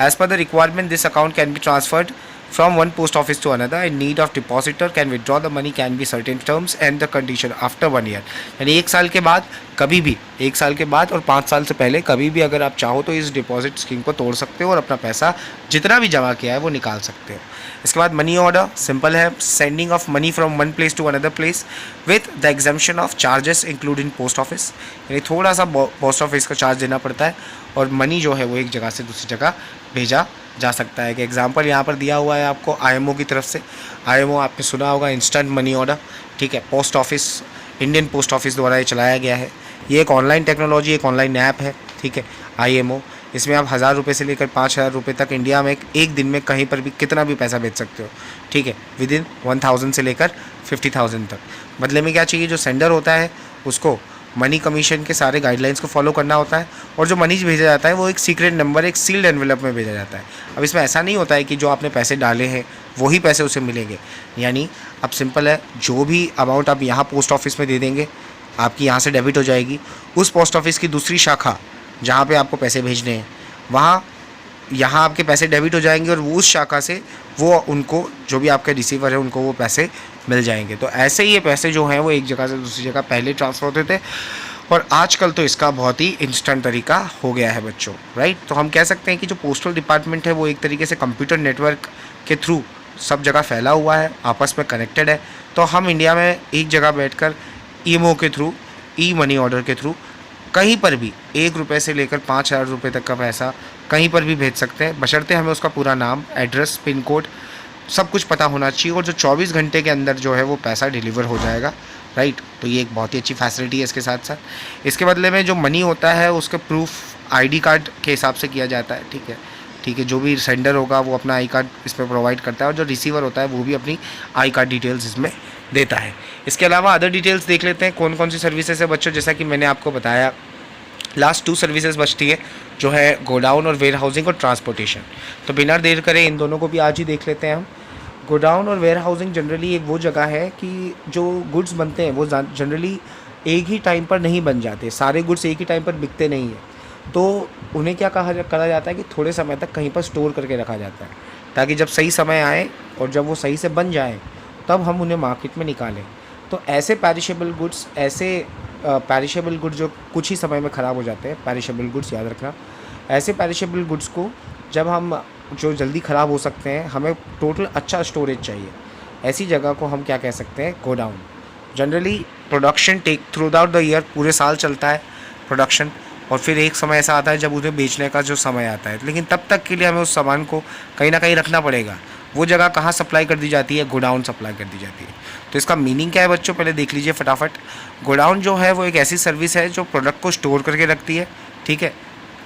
As per the requirement this account can be transferred from one post office to another. In need of depositor can withdraw the money can be certain terms and the condition after 1 year। यानी 1 साल के बाद कभी भी, 1 साल के बाद और 5 साल से पहले कभी भी अगर आप चाहो तो इस डिपॉजिट स्कीम को तोड़ सकते हो और अपना पैसा जितना भी जमा किया है वो निकाल सकते हो। इसके बाद मनी ऑर्डर सिंपल है, sending of money from one place to another place with the exemption of charges include in post office. यानी थोड़ा सा पोस्ट ऑफिस का चार्ज देना पड़ता है और मनी जो है वो एक जगह से दूसरी जगह भेजा जा सकता है। कि एग्जांपल यहाँ पर दिया हुआ है आपको IMO की तरफ से। IMO आपने सुना होगा, इंस्टेंट मनी ऑर्डर, ठीक है। Post office, Indian post office द्वारा ये चलाया गया है। ये एक ऑनलाइन टेक्नोलॉजी, एक ऑनलाइन ऐप है, ठीक है, IMO। इसमें आप 1000 रुपये से लेकर 5000 रुपये तक इंडिया में एक दिन में कहीं पर भी कितना भी पैसा भेज सकते हो, ठीक है, विद इन 1000 से लेकर 50,000 तक। बदले में क्या चाहिए, जो सेंडर होता है उसको मनी कमीशन के सारे गाइडलाइंस को फॉलो करना होता है और जो मनी भेजा जाता है वो एक सीक्रेट नंबर, एक सील्ड एनवेलप में भेजा जाता है। अब इसमें ऐसा नहीं होता है कि जो आपने पैसे डाले हैं वही पैसे उसे मिलेंगे। यानी अब सिंपल है, जो भी अमाउंट आप यहाँ पोस्ट ऑफिस में दे देंगे आपकी यहाँ से डेबिट हो जाएगी। उस पोस्ट ऑफिस की दूसरी शाखा जहाँ पे आपको पैसे भेजने हैं वहाँ यहाँ आपके पैसे डेबिट हो जाएंगे और उस शाखा से वो उनको, जो भी आपके रिसीवर है, उनको वो पैसे मिल जाएंगे। तो ऐसे ही ये पैसे जो हैं वो एक जगह से दूसरी जगह पहले ट्रांसफ़र होते थे और आजकल तो इसका बहुत ही इंस्टेंट तरीका हो गया है बच्चों, राइट। तो हम कह सकते हैं कि जो पोस्टल डिपार्टमेंट है वो एक तरीके से कंप्यूटर नेटवर्क के थ्रू सब जगह फैला हुआ है, आपस में कनेक्टेड है। तो हम इंडिया में एक जगह बैठकर IMO के थ्रू, ई मनी ऑर्डर के थ्रू कहीं पर भी 1 रुपये से लेकर 5,000 रुपये तक का पैसा कहीं पर भी भेज सकते हैं, बशर्ते हमें उसका पूरा नाम, एड्रेस, पिन कोड सब कुछ पता होना चाहिए, और जो 24 घंटे के अंदर जो है वो पैसा डिलीवर हो जाएगा, राइट। तो ये एक बहुत ही अच्छी फैसिलिटी है। इसके साथ साथ इसके बदले में जो मनी होता है उसके प्रूफ ID कार्ड के हिसाब से किया जाता है, ठीक है। जो भी सेंडर होगा वो अपना आई कार्ड इस पर प्रोवाइड करता है, और जो रिसीवर होता है वो भी अपनी आई कार्ड डिटेल्स इसमें देता है। इसके अलावा अदर डिटेल्स देख लेते हैं कौन कौन सी सर्विसेज है बच्चों। जैसा कि मैंने आपको बताया, लास्ट 2 सर्विसेज बचती है, जो है गोडाउन और वेयर हाउसिंग और ट्रांसपोर्टेशन। तो बिना देर करे इन दोनों को भी आज ही देख लेते हैं हम। गोडाउन और वेयर हाउसिंग जनरली एक वो जगह है कि जो गुड्स बनते हैं वो जनरली एक ही टाइम पर नहीं बन जाते, सारे गुड्स एक ही टाइम पर बिकते नहीं हैं। तो उन्हें क्या करा जाता है कि थोड़े समय तक कहीं पर स्टोर करके रखा जाता है, ताकि जब सही समय आए और जब वो सही से बन जाएँ तब हम उन्हें मार्केट में निकालें। तो ऐसे पैरिशेबल गुड्स जो कुछ ही समय में ख़राब हो जाते हैं, पैरिशेबल गुड्स याद रखना, ऐसे पैरिशेबल गुड्स को जब हम जो जल्दी ख़राब हो सकते हैं, हमें टोटल अच्छा स्टोरेज चाहिए। ऐसी जगह को हम क्या कह सकते हैं, godown. Generally production through out the year, पूरे साल चलता है प्रोडक्शन, और फिर एक समय ऐसा आता है जब उन्हें बेचने का जो समय आता है, लेकिन तब तक के लिए हमें उस सामान को कहीं ना कहीं रखना पड़ेगा। वो जगह कहाँ सप्लाई कर दी जाती है, गोडाउन सप्लाई कर दी जाती है। तो इसका मीनिंग क्या है बच्चों, पहले देख लीजिए फटाफट। गोडाउन जो है वो एक ऐसी सर्विस है जो प्रोडक्ट को स्टोर करके रखती है, ठीक है,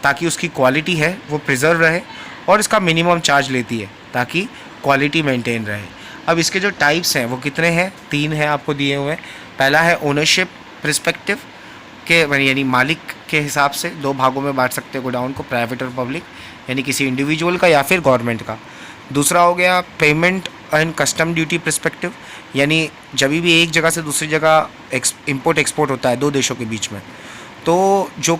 ताकि उसकी क्वालिटी है वो प्रिजर्व रहे, और इसका मिनिमम चार्ज लेती है ताकि क्वालिटी मेंटेन रहे। अब इसके जो टाइप्स हैं वो कितने हैं, 3 हैं आपको दिए हुए हैं। पहला है ओनरशिप पर्सपेक्टिव के, यानी मालिक के हिसाब से 2 भागों में बांट सकते हैं गोडाउन को, प्राइवेट और पब्लिक, यानी किसी इंडिविजुअल का या फिर गवर्नमेंट का। दूसरा हो गया payment and custom duty perspective, यानी जब भी एक जगह से दूसरी जगह इंपोर्ट एक्सपोर्ट होता है 2 देशों के बीच में, तो जो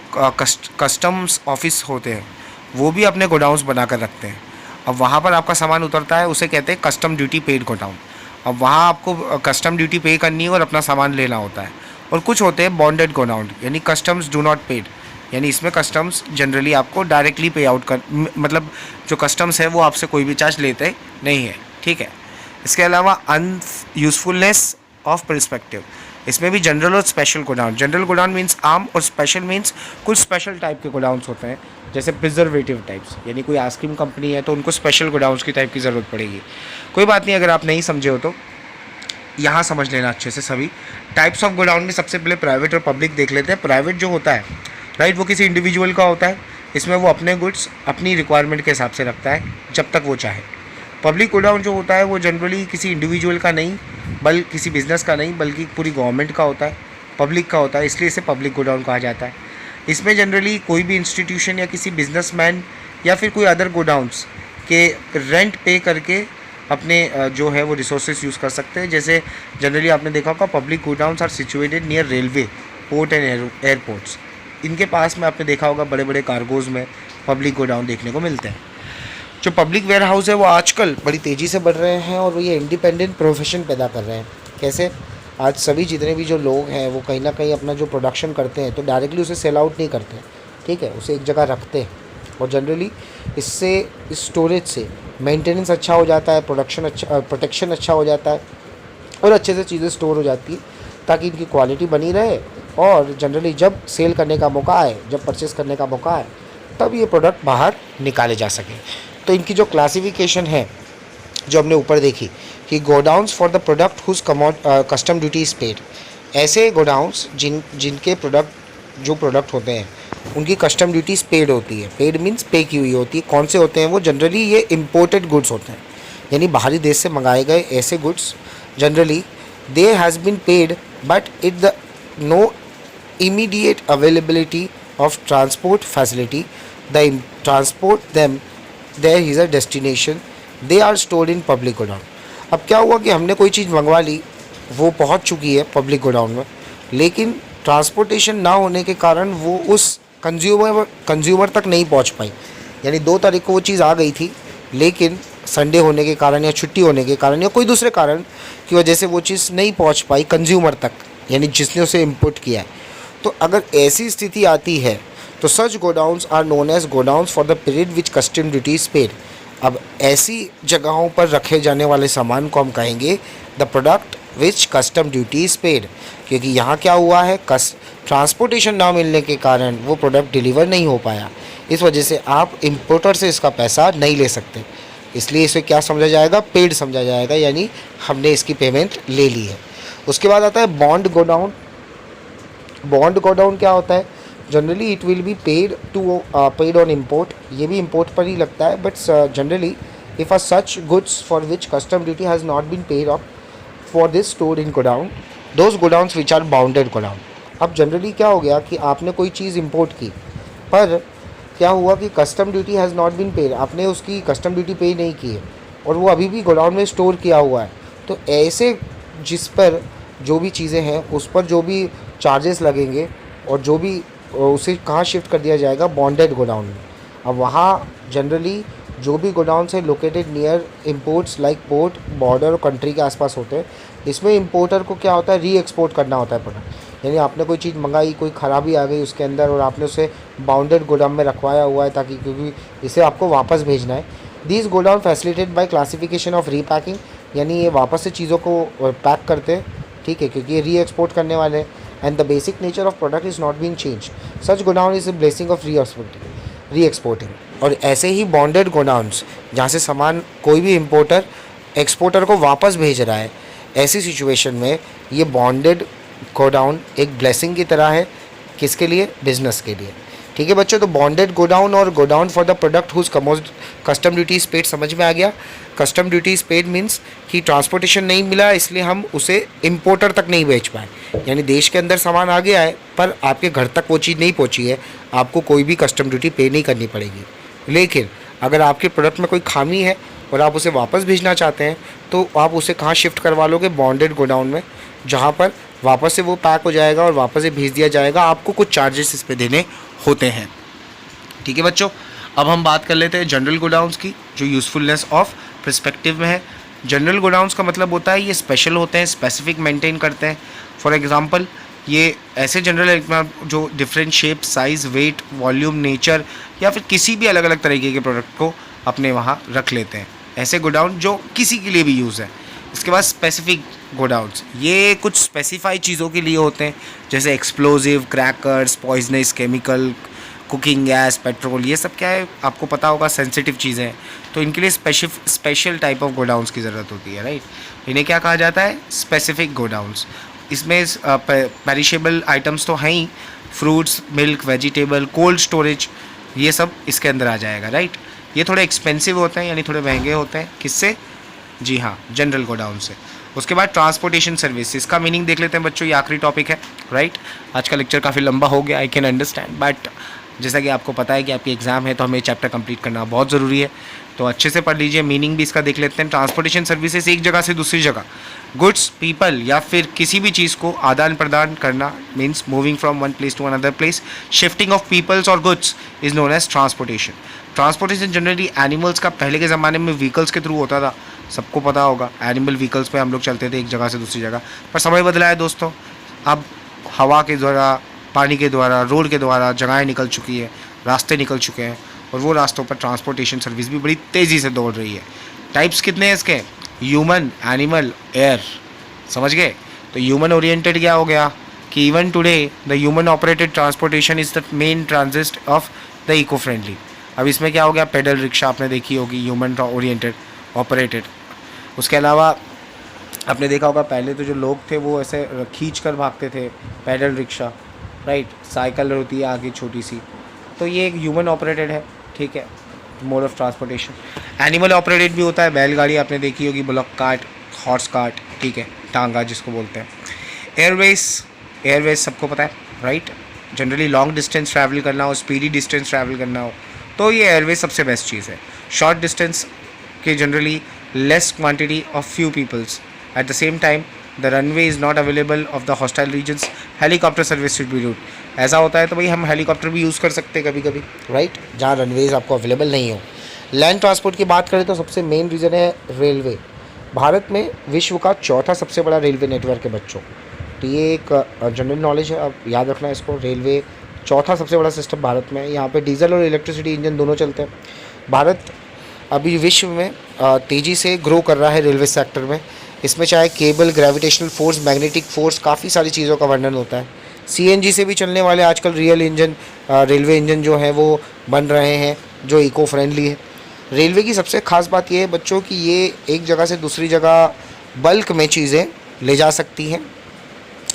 कस्टम्स ऑफिस होते हैं वो भी अपने गोडाउन्स बना कर रखते हैं। अब वहाँ पर आपका सामान उतरता है, उसे कहते हैं कस्टम ड्यूटी पेड गोडाउन। अब वहाँ आपको कस्टम ड्यूटी पे करनी है और अपना सामान लेना होता है। और कुछ होते हैं बॉन्डेड गोडाउन, यानी कस्टम्स डू नॉट पेड, यानी इसमें कस्टम्स जनरली आपको डायरेक्टली पे आउट कर, मतलब जो कस्टम्स है वो आपसे कोई भी चार्ज लेते नहीं है, ठीक है। इसके अलावा अनयूजफुलनेस ऑफ पर्सपेक्टिव, इसमें भी जनरल और special godown. General godown means आम, और स्पेशल मीन्स कुछ स्पेशल टाइप के गोडाउन्स होते हैं, जैसे प्रिजर्वेटिव टाइप्स, यानी कोई आइसक्रीम कंपनी है तो उनको स्पेशल गोडाउन्स की टाइप की ज़रूरत पड़ेगी। कोई बात नहीं, अगर आप नहीं समझे हो तो यहाँ समझ लेना अच्छे से। सभी टाइप्स ऑफ गोडाउन में सबसे पहले प्राइवेट और पब्लिक देख लेते हैं। प्राइवेट जो होता है, राइट, वो किसी इंडिविजुअल का होता है, इसमें वो अपने गुड्स अपनी रिक्वायरमेंट के हिसाब से रखता है जब तक वो चाहे। पब्लिक गोडाउन जो होता है वो जनरली किसी इंडिविजुअल का नहीं, किसी बिजनेस का नहीं, बल्कि पूरी गवर्नमेंट का होता है, पब्लिक का होता है, इसलिए इसे पब्लिक गोडाउन कहा जाता है। इसमें जनरली कोई भी इंस्टीट्यूशन या किसी बिजनेसमैन या फिर कोई अदर गोडाउन्स के रेंट पे करके अपने जो है वो रिसोर्सेज यूज़ कर सकते हैं। जैसे जनरली आपने देखा होगा public godowns are situated near railway, port and airports. इनके पास में आपने देखा होगा बड़े बड़े कार्गोज़ में पब्लिक गोडाउन देखने को मिलते हैं। जो पब्लिक वेयर हाउस है वो आजकल बड़ी तेज़ी से बढ़ रहे हैं और वो ये इंडिपेंडेंट प्रोफेशन पैदा कर रहे हैं। कैसे? आज सभी जितने भी जो लोग हैं वो कहीं ना कहीं अपना जो प्रोडक्शन करते हैं तो डायरेक्टली उसे सेल आउट नहीं करते, ठीक है, उसे एक जगह रखते हैं और जनरली इससे इस स्टोरेज से मेंटेनेंस अच्छा हो जाता है, प्रोटेक्शन अच्छा हो जाता है और अच्छे से चीज़ें स्टोर हो जाती है ताकि इनकी क्वालिटी बनी रहे और जनरली जब सेल करने का मौका आए, जब परचेस करने का मौका आए, तब ये प्रोडक्ट बाहर निकाले जा सकें। तो इनकी जो क्लासिफिकेशन है जो हमने ऊपर देखी कि godowns for the product whose custom duty is paid, ऐसे गोडाउन्स जिनके जो प्रोडक्ट होते हैं उनकी कस्टम ड्यूटीज़ पेड होती है। पेड मीन्स पे की हुई होती है। कौन से होते हैं वो? जनरली ये इम्पोर्टेड गुड्स होते हैं, यानी बाहरी देश से मंगाए गए ऐसे goods. Generally they has been paid but it the no immediate availability of transport facility, the transport them there is a destination, they are stored in public godown। अब क्या हुआ कि हमने कोई चीज़ मंगवा ली, वो पहुंच चुकी है पब्लिक गोडाउन में, लेकिन ट्रांसपोर्टेशन ना होने के कारण वो उस कंज्यूमर तक नहीं पहुंच पाई। यानी 2 तारीख को वो चीज़ आ गई थी, लेकिन संडे होने के कारण या छुट्टी होने के कारण या कोई दूसरे कारण की वजह से वो चीज़ नहीं पहुंच पाई कंज्यूमर तक, यानी जिसने उसे इम्पोर्ट किया है। तो अगर ऐसी स्थिति आती है तो such godowns are known as godowns for the period which custom duty is paid. अब ऐसी जगहों पर रखे जाने वाले सामान को हम कहेंगे the product which custom duty is paid, क्योंकि यहाँ क्या हुआ है, ट्रांसपोर्टेशन ना मिलने के कारण वो प्रोडक्ट डिलीवर नहीं हो पाया, इस वजह से आप इम्पोर्टर से इसका पैसा नहीं ले सकते, इसलिए इसे क्या समझा जाएगा, पेड समझा जाएगा, यानी हमने इसकी पेमेंट ले ली है। उसके बाद आता है बॉन्ड गोडाउन। बॉन्ड गोडाउन क्या होता है, generally it will be paid on import, ये भी इम्पोर्ट पर ही लगता है, but generally if a such goods for which custom duty has not been paid off for this store in godown, those godowns which are bounded godown. अब generally क्या हो गया कि आपने कोई चीज़ इंपोर्ट की, पर क्या हुआ कि custom duty has not been paid, आपने उसकी कस्टम ड्यूटी पे नहीं की है और वो अभी भी गोडाउन में स्टोर किया हुआ है, तो ऐसे जिस पर जो भी चीज़ें हैं उस पर जो भी चार्जेस लगेंगे और जो भी उसे कहाँ शिफ्ट कर दिया जाएगा, बॉन्डेड गोडाउन में। अब वहाँ जनरली जो भी गोडाउन से located near imports like port, border और कंट्री के आसपास होते हैं, इसमें इंपोर्टर को क्या होता है, री एक्सपोर्ट करना होता है प्रोडक्ट, यानी आपने कोई चीज़ मंगाई, कोई ख़राबी आ गई उसके अंदर और आपने उसे बाउंडेड गोडाउन में रखवाया हुआ है ताकि, क्योंकि इसे आपको वापस भेजना है। These godown facilitated by classification of repacking, यानी ये वापस से चीज़ों को पैक करते हैं, ठीक है, क्योंकि ये री एक्सपोर्ट करने वाले हैं। And the basic nature of product is not being change, such godown is a blessing of री एक्सपोर्टिंग। और ऐसे ही बॉन्डेड गोडाउन्स, जहाँ से सामान कोई भी इम्पोर्टर एक्सपोर्टर को वापस भेज रहा है, ऐसी सिचुएशन में ये बॉन्डेड गोडाउन एक ब्लेसिंग की तरह है, किसके लिए, बिजनेस के लिए। ठीक है बच्चों, तो बॉन्डेड गोडाउन और godown for the product whose custom duty is paid समझ में आ गया। Custom duty is paid means कि ट्रांसपोर्टेशन नहीं मिला, इसलिए हम उसे इम्पोर्टर तक नहीं बेच पाए, यानी देश के अंदर सामान आ गया है पर आपके घर तक वो चीज़ नहीं पहुंची है, आपको कोई भी कस्टम ड्यूटी पे नहीं करनी पड़ेगी। लेकिन अगर आपके प्रोडक्ट में कोई खामी है और आप उसे वापस भेजना चाहते हैं तो आप उसे कहाँ शिफ्ट करवा लोगे, बॉन्डेड गोडाउन में, जहाँ पर वापस से वो पैक हो जाएगा और वापस से भेज दिया जाएगा, आपको कुछ चार्जेस इस पे देने होते हैं। ठीक है बच्चों, अब हम बात कर लेते हैं जनरल गोडाउन्स की, जो यूज़फुलनेस ऑफ पर्सपेक्टिव में है। जनरल गोडाउन्स का मतलब होता है ये स्पेशल होते हैं, स्पेसिफिक मेंटेन करते हैं। फॉर एग्जांपल ये ऐसे जनरल जो different shape, size, weight, volume, nature या फिर किसी भी अलग अलग तरीके के प्रोडक्ट को अपने वहाँ रख लेते हैं, ऐसे गोडाउन जो किसी के लिए भी यूज़ है। इसके बाद स्पेसिफिक गोडाउन्स, ये कुछ स्पेसिफाइड चीज़ों के लिए होते हैं, जैसे explosive, crackers, poisonous chemical, cooking gas, petrol, ये सब क्या है आपको पता होगा, सेंसिटिव चीज़ें हैं, तो इनके लिए स्पेशल टाइप ऑफ गोडाउन्स की ज़रूरत होती है, राइट। इन्हें क्या कहा जाता है, स्पेसिफिक गोडाउन्स। इसमें पेरिशेबल आइटम्स तो हैं ही, fruits, milk, vegetable, cold storage, ये सब इसके अंदर आ जाएगा, राइट। ये थोड़े एक्सपेंसिव होते हैं, यानी थोड़े महंगे होते हैं, किससे, जी हाँ, जनरल गोडाउन से। उसके बाद ट्रांसपोर्टेशन सर्विस, इसका मीनिंग देख लेते हैं बच्चों, ये आखिरी टॉपिक है, राइट। आज का लेक्चर काफ़ी लंबा हो गया, आई कैन अंडरस्टैंड, बट जैसा कि आपको पता है कि आपकी एग्ज़ाम है तो हमें चैप्टर कंप्लीट करना बहुत ज़रूरी है, तो अच्छे से पढ़ लीजिए। मीनिंग भी इसका देख लेते हैं। ट्रांसपोर्टेशन सर्विसेज, एक जगह से दूसरी जगह गुड्स, पीपल या फिर किसी भी चीज़ को आदान प्रदान करना, means moving from one place to another place. Shifting of peoples और goods is known as transportation. Transportation generally animals का पहले के ज़माने में व्हीकल्स के थ्रू होता था, सबको पता होगा, एनिमल व्हीकल्स पे हम लोग चलते थे एक जगह से दूसरी जगह, पर समय बदला है दोस्तों, अब हवा के द्वारा, पानी के द्वारा, रोड के द्वारा जगहें निकल चुकी है, रास्ते निकल चुके हैं और वो रास्तों पर ट्रांसपोर्टेशन सर्विस भी बड़ी तेज़ी से दौड़ रही है। टाइप्स कितने हैं इसके, ह्यूमन, एनिमल, एयर, समझ गए। तो ह्यूमन ओरिएंटेड क्या हो गया कि even today the human operated transportation is the main transit of the eco friendly. अब इसमें क्या हो गया, पेडल रिक्शा आपने देखी होगी, ह्यूमन ओरिएंटेड ऑपरेटेड। उसके अलावा आपने देखा होगा पहले तो जो लोग थे वो ऐसे खींच कर भागते थे, पैडल रिक्शा, राइट। साइकिल होती है आगे छोटी सी, तो ये एक ह्यूमन ऑपरेटेड है, ठीक है, mode of transportation. Animal operated भी होता है, बैलगाड़ी आपने देखी होगी, बुलक कार्ट, हॉर्स कार्ट, ठीक है, टांगा जिसको बोलते हैं। एयरवेज सबको पता है, right. Generally long distance travel करना हो, स्पीडी डिस्टेंस ट्रैवल करना हो तो ये एयरवेज सबसे बेस्ट चीज़ है। शॉर्ट डिस्टेंस के generally less quantity of few peoples, at the same time the runway is not available of the hostile regions, helicopter service should be route. ऐसा होता है तो भाई हम हेलीकॉप्टर भी यूज़ कर सकते हैं कभी कभी, राइट, जहाँ रनवेज आपको अवेलेबल नहीं हो। लैंड ट्रांसपोर्ट की बात करें तो सबसे मेन रीज़न है रेलवे। भारत में विश्व का चौथा सबसे बड़ा रेलवे नेटवर्क है बच्चों, तो ये एक जनरल नॉलेज है, अब याद रखना है इसको। रेलवे चौथा सबसे बड़ा सिस्टम भारत में है, यहाँ पे डीजल और इलेक्ट्रिसिटी इंजन दोनों चलते हैं। भारत अभी विश्व में तेज़ी से ग्रो कर रहा है रेलवे सेक्टर में। इसमें चाहे cable, gravitational force, magnetic force, काफ़ी सारी चीज़ों का वर्णन होता है। सीएनजी से भी चलने वाले आजकल रियल इंजन, रेलवे इंजन जो है वो बन रहे हैं जो इको फ्रेंडली है। रेलवे की सबसे ख़ास बात ये है बच्चों कि ये एक जगह से दूसरी जगह बल्क में चीज़ें ले जा सकती हैं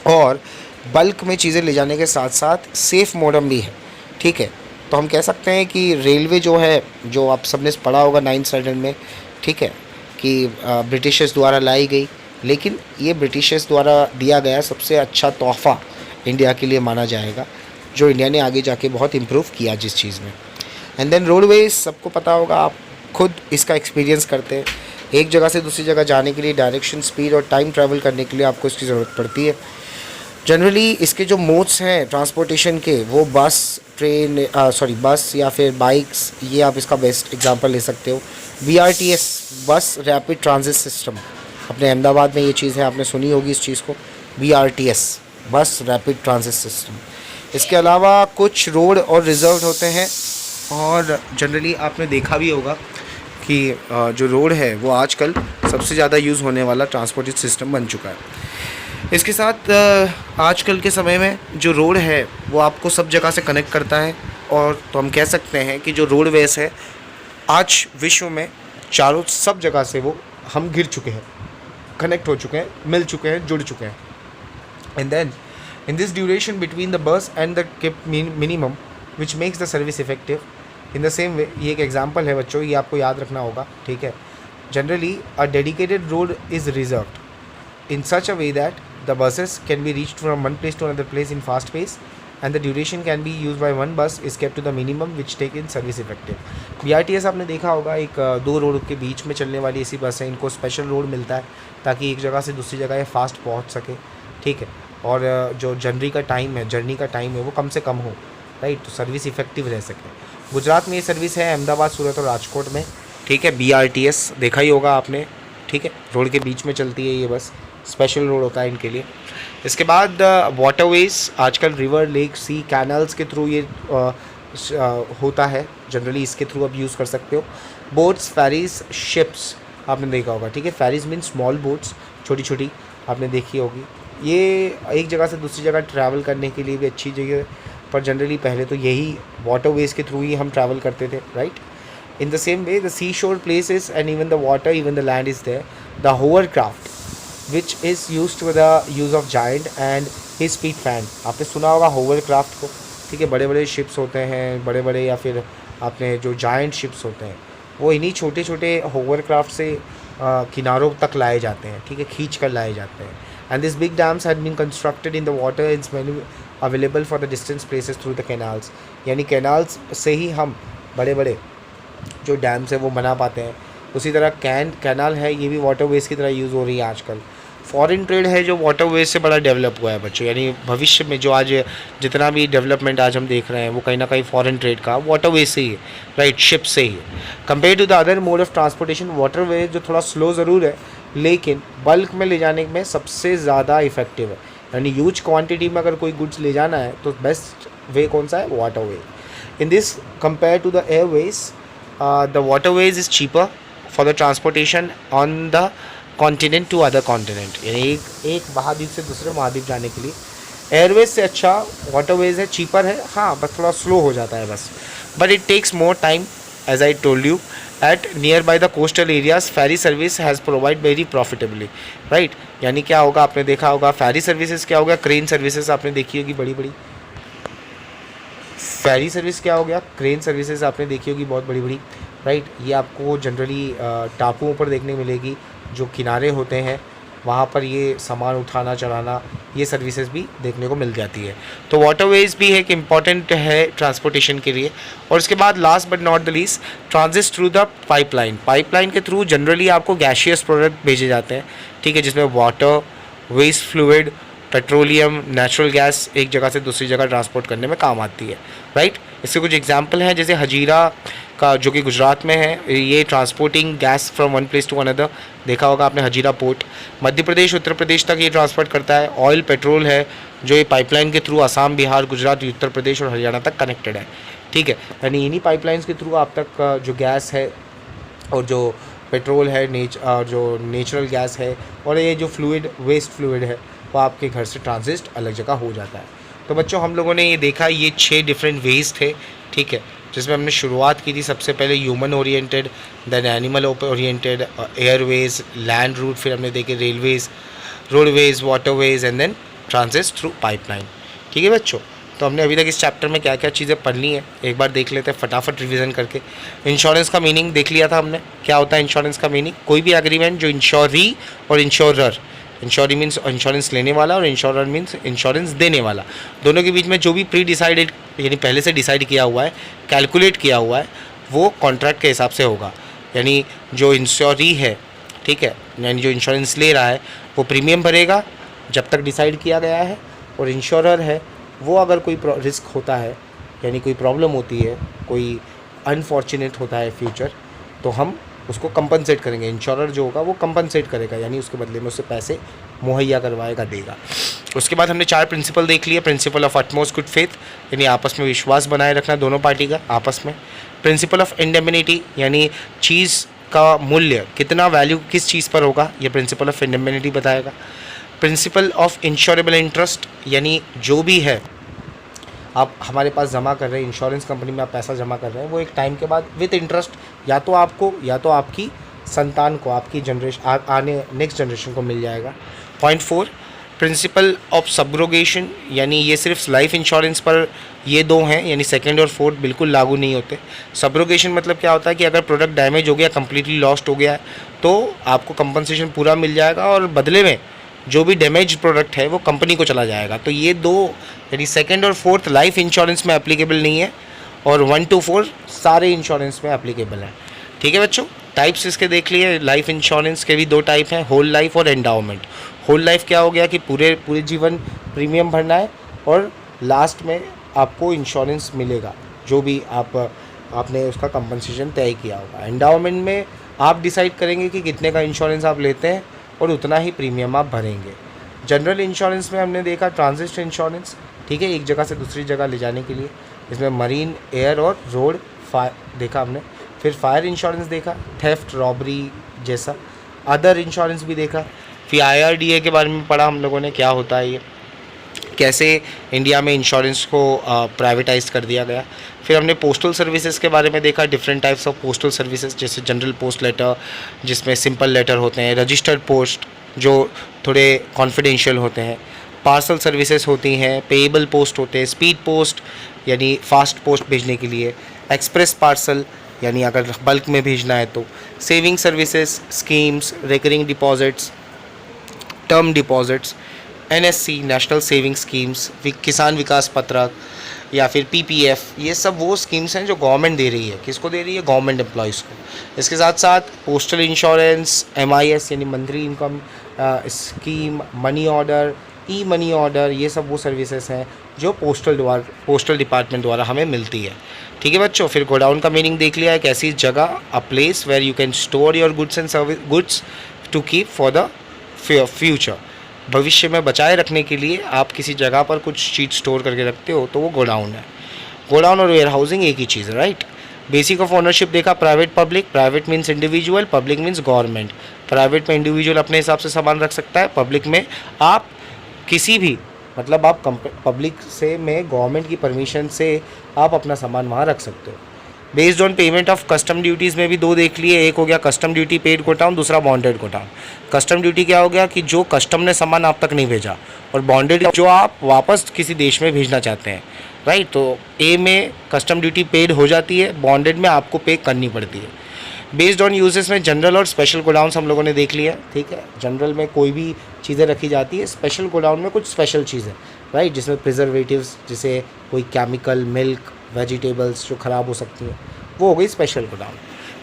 और बल्क में चीज़ें ले जाने के साथ साथ सेफ़ मोडम भी है, ठीक है। तो हम कह सकते हैं कि रेलवे जो है, जो आप सबने पढ़ा होगा 9th स्टैंडर्ड में, ठीक है, कि ब्रिटिशर्स द्वारा लाई गई, लेकिन ये ब्रिटिशर्स द्वारा दिया गया सबसे अच्छा तोहफ़ा इंडिया के लिए माना जाएगा, जो इंडिया ने आगे जाके बहुत इम्प्रूव किया जिस चीज़ में। एंड देन रोडवेज, सबको पता होगा, आप खुद इसका एक्सपीरियंस करते हैं। एक जगह से दूसरी जगह जाने के लिए डायरेक्शन, स्पीड और टाइम ट्रैवल करने के लिए आपको इसकी ज़रूरत पड़ती है। जनरली इसके जो मोड्स हैं ट्रांसपोर्टेशन के, वो बस, ट्रेन, बस या फिर बाइक्स, ये आप इसका बेस्ट एग्जांपल ले सकते हो। BRTS, बस रैपिड ट्रांजिट सिस्टम, अपने अहमदाबाद में ये चीज़ है, आपने सुनी होगी इस चीज़ को, BRTS, बस रैपिड ट्रांजिट सिस्टम। इसके अलावा कुछ रोड और रिजर्व होते हैं, और जनरली आपने देखा भी होगा कि जो रोड है वो आजकल सबसे ज़्यादा यूज़ होने वाला ट्रांसपोर्टेड सिस्टम बन चुका है। इसके साथ आजकल के समय में जो रोड है वो आपको सब जगह से कनेक्ट करता है, और तो हम कह सकते हैं कि जो रोडवेज़ है आज विश्व में चारों सब जगह से वो हम घिर चुके हैं, कनेक्ट हो चुके हैं, मिल चुके हैं, जुड़ चुके हैं। And then in this duration between the bus and the keep minimum which makes the service effective in the same way, ये एक एग्जाम्पल है बच्चों, ये आपको याद रखना होगा, ठीक है। Generally a dedicated road is reserved in such a way that the buses can be reached from one place to another place in fast pace, and the duration can be used by one bus is kept to the minimum which take in service effective. BRTS आपने देखा होगा, एक दो road के बीच में चलने वाली ऐसी बस है, इनको स्पेशल रोड मिलता है ताकि एक जगह से दूसरी जगह ये फास्ट पहुंच सके, ठीक है, और जो जर्नी का टाइम है वो कम से कम हो, राइट, तो सर्विस इफेक्टिव रह सके। गुजरात में ये सर्विस है अहमदाबाद, सूरत और राजकोट में, ठीक है। BRTS देखा ही होगा आपने, ठीक है, रोड के बीच में चलती है ये बस, स्पेशल रोड होता है इनके लिए। इसके बाद वाटरवेज, आजकल रिवर, लेक, सी, कैनल्स के थ्रू ये होता है, जनरली इसके थ्रू आप यूज़ कर सकते हो। बोट्स, फेरीज, शिप्स आपने देखा होगा, ठीक है। फेरीज मीन स्मॉल बोट्स, छोटी छोटी, आपने देखी होगी। ये एक जगह से दूसरी जगह ट्रैवल करने के लिए भी अच्छी जगह, पर जनरली पहले तो यही वाटरवेज के थ्रू ही हम ट्रैवल करते थे, right. In the same way, the seashore places and even the water, even the land is there. The hovercraft, which is used for the use of giant and his speed fan. आपने सुना होगा hovercraft को, ठीक है। बड़े बड़े ships होते हैं, बड़े बड़े, या फिर आपने जो giant शिप्स होते हैं, वो इन्हीं छोटे छोटे hovercraft से किनारों तक लाए जाते हैं, ठीक है, खींच कर लाए जाते हैं। And these big dams had been constructed in the water and many available for the distant places through the canals. यानी कैनाल्स से ही हम बड़े बड़े जो डैम्स है वो बना पाते हैं। उसी तरह कैनाल है, ये भी वाटरवेज की तरह यूज़ हो रही है आजकल। फॉरेन ट्रेड है जो वाटरवेज से बड़ा डेवलप हुआ है बच्चों, यानी भविष्य में जो आज जितना भी डेवलपमेंट आज हम देख रहे हैं वो कहीं ना कहीं फॉरेन ट्रेड का वाटरवेज से ही है, राइट, शिप से ही है। Compare to the other mode of transportation, waterways जो थोड़ा स्लो ज़रूर है, लेकिन बल्क में ले जाने में सबसे ज़्यादा इफेक्टिव है। यानी ह्यूज क्वान्टिटी में अगर कोई गुड्स ले जाना है तो बेस्ट वे कौन सा है? Waterway. In this compare to the airways, the waterways is cheaper for the transportation on the continent to other continent, यानी एक महाद्वीप से दूसरे महाद्वीप जाने के लिए एयरवेज से अच्छा वाटरवेज है, चीपर है, हाँ, बस थोड़ा स्लो हो जाता है बस, but it takes more time as I told you. At near by the coastal areas ferry service has provide very profitably, right. यानी क्या होगा, आपने देखा होगा फेरी सर्विसेज क्या होगा, क्रेन सर्विसेज आपने देखी होगी, बड़ी बड़ी फेरी सर्विस क्या हो गया, क्रेन सर्विसेज आपने देखी होगी बहुत बड़ी बड़ी, राइट। ये आपको जनरली टापुओं पर देखने मिलेगी, जो किनारे होते हैं वहाँ पर ये सामान उठाना चढ़ाना, ये सर्विसेज भी देखने को मिल जाती है। तो वाटरवेज भी एक इम्पॉर्टेंट है ट्रांसपोर्टेशन के लिए। और इसके बाद last but not the least, transit through the pipeline. Pipeline के थ्रू जनरली आपको गैशियस प्रोडक्ट भेजे जाते हैं, ठीक है, जिसमें water, waste fluid, petroleum, natural gas एक जगह से दूसरी जगह ट्रांसपोर्ट करने में काम आती है, राइट। इसके कुछ एग्जांपल हैं, जैसे हजीरा का जो कि गुजरात में है, ये transporting gas from one place to another, देखा होगा आपने हजीरा पोर्ट। मध्य प्रदेश, उत्तर प्रदेश तक ये ट्रांसपोर्ट करता है। ऑयल, पेट्रोल है जो ये पाइपलाइन के थ्रू असम, बिहार, गुजरात, उत्तर प्रदेश और हरियाणा तक कनेक्टेड है, ठीक है। यानी इन्हीं पाइपलाइंस के थ्रू आप तक जो गैस है और जो पेट्रोल है, जो नेचुरल गैस है, और ये जो फ्लूइड, वेस्ट फ्लूइड है, वो आपके घर से ट्रांजिट अलग जगह हो जाता है। तो बच्चों हम लोगों ने ये देखा, ये 6 डिफरेंट वेज थे, ठीक है, जिसमें हमने शुरुआत की थी सबसे पहले human oriented, then animal oriented, airways, land route, फिर हमने देखे railways, roadways, waterways and then transit through pipeline. ठीक है बच्चों, तो हमने अभी तक इस चैप्टर में क्या क्या चीज़ें पढ़नी है एक बार देख लेते हैं फटाफट रिवीजन करके। इंश्योरेंस का मीनिंग देख लिया था हमने, क्या होता है इंश्योरेंस का मीनिंग, कोई भी एग्रीमेंट जो इंश्योरी और इंश्योरर, इंश्योरी मीन्स इंश्योरेंस लेने वाला और इंश्योरर मीन्स इंश्योरेंस देने वाला, दोनों के बीच में जो भी प्री डिसाइडेड यानी पहले से डिसाइड किया हुआ है, कैलकुलेट किया हुआ है, वो कॉन्ट्रैक्ट के हिसाब से होगा। यानी जो इंश्योरी है, ठीक है, यानी जो इंश्योरेंस ले रहा है वो प्रीमियम भरेगा जब तक डिसाइड किया गया है, और इंश्योरर है वो अगर कोई रिस्क होता है यानी कोई प्रॉब्लम होती है, कोई अनफॉर्चुनेट होता है फ्यूचर, तो हम उसको कंपनसेट करेंगे। इंश्योरर जो होगा वो कंपनसेट करेगा, यानी उसके बदले में उससे पैसे मुहैया करवाएगा, देगा। उसके बाद हमने 4 प्रिंसिपल देख लिए। Principle of utmost good faith, यानी आपस में विश्वास बनाए रखना दोनों पार्टी का आपस में। प्रिंसिपल ऑफ इंडेमनिटी, यानी चीज़ का मूल्य कितना, वैल्यू किस चीज़ पर होगा, ये प्रिंसिपल ऑफ इंडेमनिटी बताएगा। प्रिंसिपल ऑफ इंश्योरेबल इंटरेस्ट, यानी जो भी है आप हमारे पास जमा कर रहे हैं, इंश्योरेंस कंपनी में आप पैसा जमा कर रहे हैं, वो एक टाइम के बाद विद इंटरेस्ट या तो आपको या तो आपकी संतान को, आपकी जनरेशन आने नेक्स्ट जनरेशन को मिल जाएगा। पॉइंट 4 प्रिंसिपल ऑफ सब्रोगेशन, यानी ये सिर्फ लाइफ इंश्योरेंस पर ये 2 हैं, यानी सेकंड और फोर्थ बिल्कुल लागू नहीं होते। सब्रोगेशन मतलब क्या होता है कि अगर प्रोडक्ट डैमेज हो गया, कम्प्लीटली लॉस्ट हो गया है, तो आपको कंपनसेशन पूरा मिल जाएगा और बदले में जो भी डैमेज प्रोडक्ट है वो कंपनी को चला जाएगा। तो ये 2 यानी सेकंड और फोर्थ लाइफ इंश्योरेंस में एप्लीकेबल नहीं है, और 1 to 4 सारे इंश्योरेंस में एप्लीकेबल है। ठीक है बच्चों, टाइप्स इसके देख लिए। लाइफ इंश्योरेंस के भी 2 टाइप हैं, होल लाइफ और एंडाउमेंट। होल लाइफ क्या हो गया कि पूरे जीवन प्रीमियम भरना है और लास्ट में आपको इंश्योरेंस मिलेगा, जो भी आपने उसका कंपनसेशन तय किया होगा। एंडाउमेंट में आप डिसाइड करेंगे कि कितने का इंश्योरेंस आप लेते हैं और उतना ही प्रीमियम आप भरेंगे। जनरल इंश्योरेंस में हमने देखा ट्रांजिट इंश्योरेंस, ठीक है, एक जगह से दूसरी जगह ले जाने के लिए, इसमें मरीन, एयर और रोड फायर देखा हमने। फिर फायर इंश्योरेंस देखा, थेफ्ट, रॉबरी जैसा। अदर इंश्योरेंस भी देखा। फिर IRDA के बारे में पढ़ा हम लोगों ने, क्या होता है ये, कैसे इंडिया में इंश्योरेंस को प्राइवेटाइज कर दिया गया। फिर हमने पोस्टल सर्विसेज के बारे में देखा, different types of postal services, जैसे जनरल पोस्ट लेटर जिसमें सिंपल लेटर होते हैं, रजिस्टर्ड पोस्ट जो थोड़े कॉन्फिडेंशियल होते हैं, पार्सल सर्विसेज होती हैं, पेएबल पोस्ट होते हैं, स्पीड पोस्ट यानी फास्ट पोस्ट भेजने के लिए, एक्सप्रेस पार्सल यानी अगर बल्क में भेजना है तो, saving services, schemes, recurring deposits, term deposits, NSC national saving schemes, किसान विकास पत्रक या फिर PPF, ये सब वो स्कीम्स हैं जो गवर्नमेंट दे रही है। किसको दे रही है? गवर्नमेंट एम्प्लॉयज़ को। इसके साथ साथ पोस्टल इंश्योरेंस, MIS यानी monthly income scheme, money order, money order, ये सब वो सर्विसेज हैं जो पोस्टल डिपार्टमेंट द्वारा हमें मिलती है। ठीक है बच्चों। फिर गोडाउन का मीनिंग देख लिया है, कैसी जगह, a place where you can store your goods and goods to keep for the future, भविष्य में बचाए रखने के लिए आप किसी जगह पर कुछ चीज़ स्टोर करके रखते हो तो वो गोडाउन है। गोडाउन और वेयर हाउसिंग एक ही चीज़ है, राइट। बेसिक ऑफ ओनरशिप देखा, private public, private means individual, public means government. Private में इंडिविजुअल अपने हिसाब से सामान रख सकता है, पब्लिक में आप किसी भी मतलब आप पब्लिक से में गवर्नमेंट की परमिशन से आप अपना सामान वहाँ रख सकते हो। Based on payment of custom duties में भी 2 देख लिए, एक हो गया कस्टम ड्यूटी पेड गोडाउन, दूसरा बॉन्डेड गोडाउन। कस्टम ड्यूटी क्या हो गया कि जो कस्टम ने सामान आप तक नहीं भेजा, और बॉन्डेड जो आप वापस किसी देश में भेजना चाहते हैं, राइट। तो ए में कस्टम ड्यूटी पेड हो जाती है, बॉन्डेड में आपको पे करनी पड़ती है। बेस्ड ऑन यूजेस में जनरल और स्पेशल गोडाउन्स हम लोगों ने देख लिया, ठीक है। जनरल में कोई भी चीज़ें रखी जाती है, स्पेशल गोडाउन में कुछ स्पेशल चीज़ें, राइट, जिसमें प्रिजर्वेटिव्स, जैसे कोई केमिकल, मिल्क, वेजिटेबल्स जो ख़राब हो सकती हैं, वो हो गई स्पेशल गोडाउन।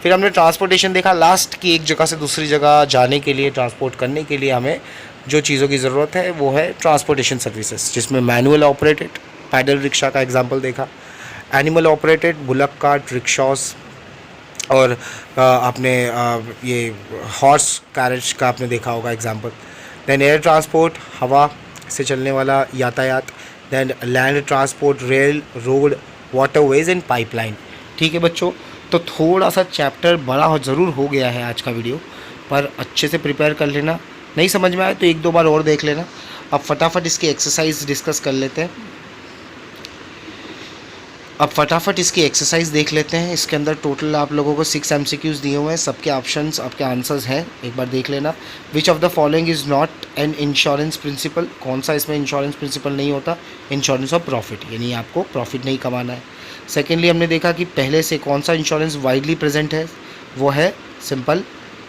फिर हमने ट्रांसपोर्टेशन देखा, लास्ट की एक जगह से दूसरी जगह जाने के लिए, ट्रांसपोर्ट करने के लिए हमें जो चीज़ों की ज़रूरत है वो है ट्रांसपोर्टेशन सर्विसेज, जिसमें मैनुअल ऑपरेटेड पैडल रिक्शा का एग्जांपल देखा, animal operated bullock cart, rickshaws, और आपने ये हॉर्स कैरेज का आपने देखा होगा एग्जांपल। देन एयर ट्रांसपोर्ट, हवा से चलने वाला यातायात। Then land transport, rail, road, waterways and pipeline. ठीक है बच्चों, तो थोड़ा सा चैप्टर बड़ा ज़रूर हो गया है आज का वीडियो, पर अच्छे से प्रिपेयर कर लेना। नहीं समझ में आए तो एक दो बार और देख लेना। अब फटाफट इसकी एक्सरसाइज डिस्कस कर लेते हैं। अब फटाफट इसकी एक्सरसाइज देख लेते हैं। इसके अंदर टोटल आप लोगों को 6 MCQs दिए हुए हैं, सबके ऑप्शंस आपके आंसर्स हैं, एक बार देख लेना। Which of the following is not an insurance principle, कौन सा इसमें इंश्योरेंस प्रिंसिपल नहीं होता? इंश्योरेंस ऑफ प्रॉफिट, यानी आपको प्रॉफिट नहीं कमाना है। सेकेंडली हमने देखा कि पहले से कौन सा इंश्योरेंस वाइडली प्रेजेंट है, वो है सिंपल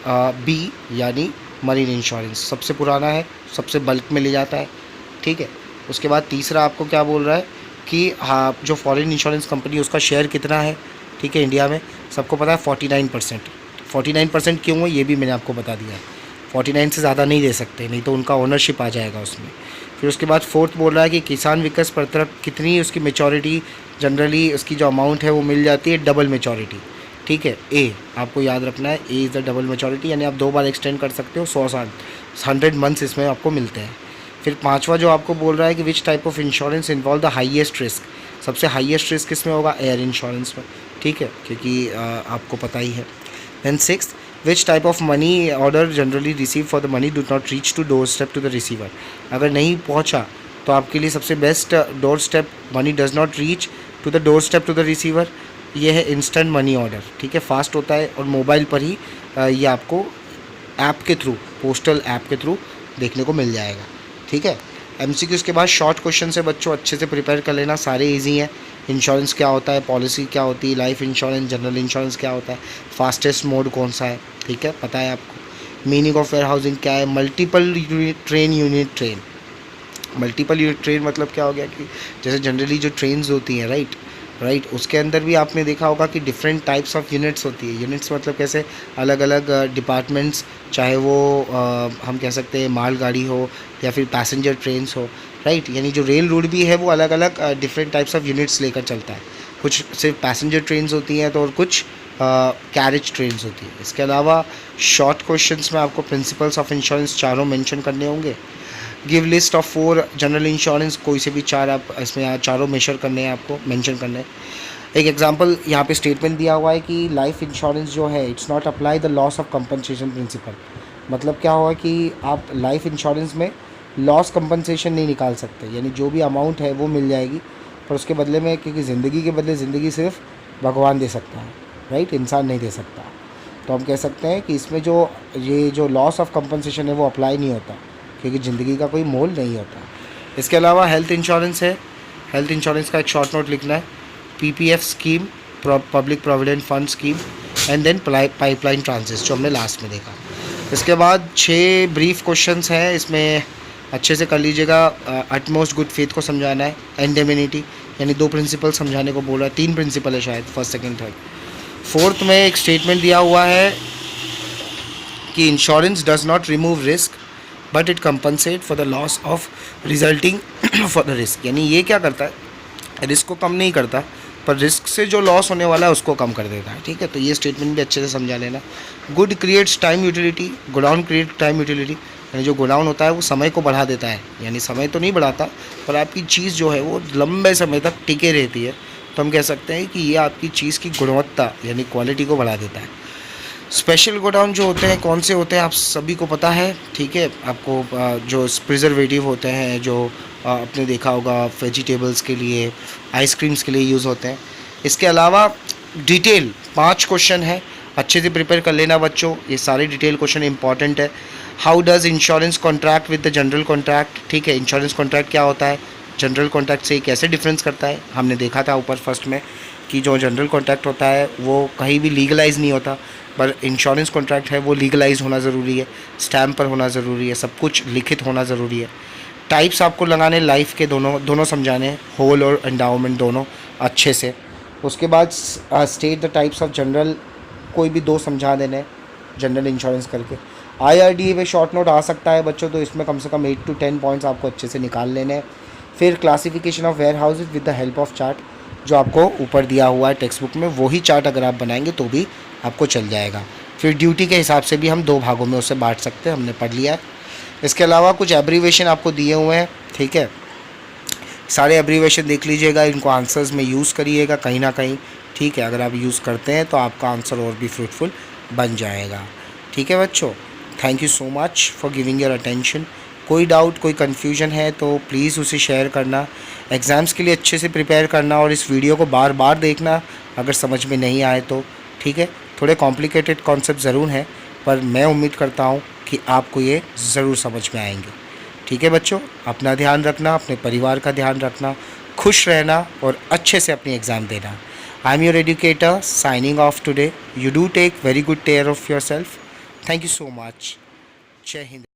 बी यानी मरीन इंश्योरेंस, सबसे पुराना है, सबसे बल्क में ले जाता है, ठीक है। उसके बाद तीसरा आपको क्या बोल रहा है कि हाँ जो फॉरेन इंश्योरेंस कंपनी उसका शेयर कितना है, ठीक है, इंडिया में सबको पता है 49%। 49% क्यों है ये भी मैंने आपको बता दिया है, 49 से ज़्यादा नहीं दे सकते, नहीं तो उनका ओनरशिप आ जाएगा उसमें। फिर उसके बाद फोर्थ बोल रहा है कि किसान विकास पत्र कितनी उसकी मेचोरिटी, जनरली उसकी जो अमाउंट है वो मिल जाती है डबल मेचोरिटी, ठीक है। ए आपको याद रखना है, A is the double maturity, यानी आप 2 बार एक्सटेंड कर सकते हो, 100 साल, 100 मंथ्स इसमें आपको मिलते हैं। फिर पांचवा जो आपको बोल रहा है कि विच type of insurance involve the highest risk, सबसे हाईएस्ट रिस्क किस में होगा? एयर इंश्योरेंस में, ठीक है, क्योंकि आपको पता ही है। Then sixth, which type of money order generally receive for the money do not reach to door step to the receiver, अगर नहीं पहुंचा तो आपके लिए सबसे best door step, money does not reach to the door step to the receiver, ये है instant money order, ठीक है, फास्ट होता है और मोबाइल पर ही ये आपको ऐप के थ्रू, पोस्टल ऐप के थ्रू देखने को मिल जाएगा, ठीक है। MCQs के बाद शॉर्ट क्वेश्चन से बच्चों अच्छे से प्रिपेयर कर लेना, सारे इजी हैं। इंश्योरेंस क्या होता है, पॉलिसी क्या होती है, लाइफ इंश्योरेंस, जनरल इंश्योरेंस क्या होता है, फास्टेस्ट मोड कौन सा है, ठीक है, पता है आपको। मीनिंग ऑफ वेयर हाउसिंग क्या है, multiple unit train, multiple unit train मतलब क्या हो गया कि जैसे जनरली जो ट्रेन्स होती हैं, राइट, उसके अंदर भी आपने देखा होगा कि डिफरेंट टाइप्स ऑफ यूनिट्स होती है। यूनिट्स मतलब कैसे, अलग अलग डिपार्टमेंट्स, चाहे वो हम कह सकते हैं मालगाड़ी हो या फिर पैसेंजर ट्रेन्स हो, राइट, यानी जो रेल रूट भी है वो अलग अलग डिफरेंट टाइप्स ऑफ यूनिट्स लेकर चलता है। कुछ सिर्फ पैसेंजर ट्रेन्स होती हैं तो और कुछ कैरेज ट्रेन्स होती है। इसके अलावा शॉर्ट क्वेश्चंस में आपको प्रिंसिपल्स ऑफ इंश्योरेंस चारों मेंशन करने होंगे। Give list of 4 general insurance, कोई से भी 4 आप इसमें चारों मेजर करने हैं, आपको मेंशन करने हैं। एक एग्जांपल यहाँ पे स्टेटमेंट दिया हुआ है कि लाइफ इंश्योरेंस जो है it's not apply the loss of compensation principle, मतलब क्या हुआ कि आप लाइफ इंश्योरेंस में लॉस कंपनसेशन नहीं निकाल सकते, यानी जो भी अमाउंट है वो मिल जाएगी, पर उसके बदले में, क्योंकि ज़िंदगी के बदले ज़िंदगी सिर्फ भगवान दे सकता है, राइट, इंसान नहीं दे सकता। तो हम कह सकते हैं कि इसमें जो लॉस ऑफ कंपनसेशन है वो अप्लाई नहीं होता, क्योंकि ज़िंदगी का कोई मोल नहीं होता। इसके अलावा हेल्थ इंश्योरेंस है, हेल्थ इंश्योरेंस का एक शॉर्ट नोट लिखना है, PPF scheme, public provident fund scheme, and then pipeline transit जो हमने लास्ट में देखा। इसके बाद 6 ब्रीफ क्वेश्चंस हैं, इसमें अच्छे से कर लीजिएगा। अटमोस्ट गुड फेथ को समझाना है, एंडेमिनिटी यानी 2 प्रिंसिपल समझाने को बोला है, 3 प्रिंसिपल है शायद, फर्स्ट सेकेंड थर्ड। फोर्थ में एक स्टेटमेंट दिया हुआ है कि insurance does not remove risk but it compensate for the loss of resulting for the risk, यानी ये क्या करता है, रिस्क को कम नहीं करता पर रिस्क से जो लॉस होने वाला है उसको कम कर देता है, ठीक है। तो ये स्टेटमेंट भी अच्छे से समझा लेना। Good creates time utility, godown create time utility, यानी जो गोडाउन होता है वो समय को बढ़ा देता है, यानी समय तो नहीं बढ़ाता पर आपकी चीज़ जो है वो लंबे समय तक टिके रहती है। तो हम कह सकते हैं कि ये आपकी चीज़ की गुणवत्ता यानी क्वालिटी को बढ़ा देता है। स्पेशल गोडाउन जो होते हैं कौन से होते हैं आप सभी को पता है, ठीक है। आपको जो प्रिजर्वेटिव होते हैं, जो आपने देखा होगा वेजिटेबल्स के लिए, आइसक्रीम्स के लिए यूज़ होते हैं। इसके अलावा डिटेल 5 क्वेश्चन है, अच्छे से प्रिपेयर कर लेना बच्चों, ये सारे डिटेल क्वेश्चन इंपॉर्टेंट है। How does insurance contract with the general contract, ठीक है, इंश्योरेंस कॉन्ट्रैक्ट क्या होता है, जनरल कॉन्ट्रैक्ट से कैसे डिफरेंस करता है, हमने देखा था ऊपर फर्स्ट में कि जो जनरल कॉन्ट्रैक्ट होता है वो कहीं भी लीगलाइज नहीं होता, पर इंश्योरेंस कॉन्ट्रैक्ट है वो लीगलाइज होना ज़रूरी है, स्टैम्प पर होना ज़रूरी है, सब कुछ लिखित होना ज़रूरी है। टाइप्स आपको लगाने लाइफ के दोनों समझाने, होल और एंडाउमेंट दोनों अच्छे से। उसके बाद state the types of general, कोई भी 2 समझा देने जनरल इंश्योरेंस करके। IRDA में शॉर्ट नोट आ सकता है बच्चों, तो इसमें कम से कम 8 to 10 पॉइंट्स आपको अच्छे से निकाल लेने हैं। फिर classification of warehouses with the help of chart, जो आपको ऊपर दिया हुआ है टेक्स्ट बुक में, वही चार्ट अगर आप बनाएंगे तो भी आपको चल जाएगा। फिर ड्यूटी के हिसाब से भी हम 2 भागों में उसे बांट सकते हैं, हमने पढ़ लिया है। इसके अलावा कुछ एब्रीवेशन आपको दिए हुए हैं, ठीक है, सारे एब्रीवेशन देख लीजिएगा, इनको आंसर्स में यूज़ करिएगा कहीं ना कहीं, ठीक है, अगर आप यूज़ करते हैं तो आपका आंसर और भी फ्रूटफुल बन जाएगा। ठीक है बच्चों, thank you so much for giving your attention. कोई डाउट, कोई कन्फ्यूजन है तो प्लीज़ उसे शेयर करना। एग्ज़ाम्स के लिए अच्छे से प्रिपेयर करना और इस वीडियो को बार बार देखना अगर समझ में नहीं आए तो। ठीक है, थोड़े कॉम्प्लिकेटेड कॉन्सेप्ट ज़रूर हैं, पर मैं उम्मीद करता हूँ कि आपको ये ज़रूर समझ में आएंगे। ठीक है बच्चों, अपना ध्यान रखना, अपने परिवार का ध्यान रखना, खुश रहना और अच्छे से अपनी एग्ज़ाम देना। I am your educator signing off today. You do take very good care of yourself. Thank you so much. जय हिंद।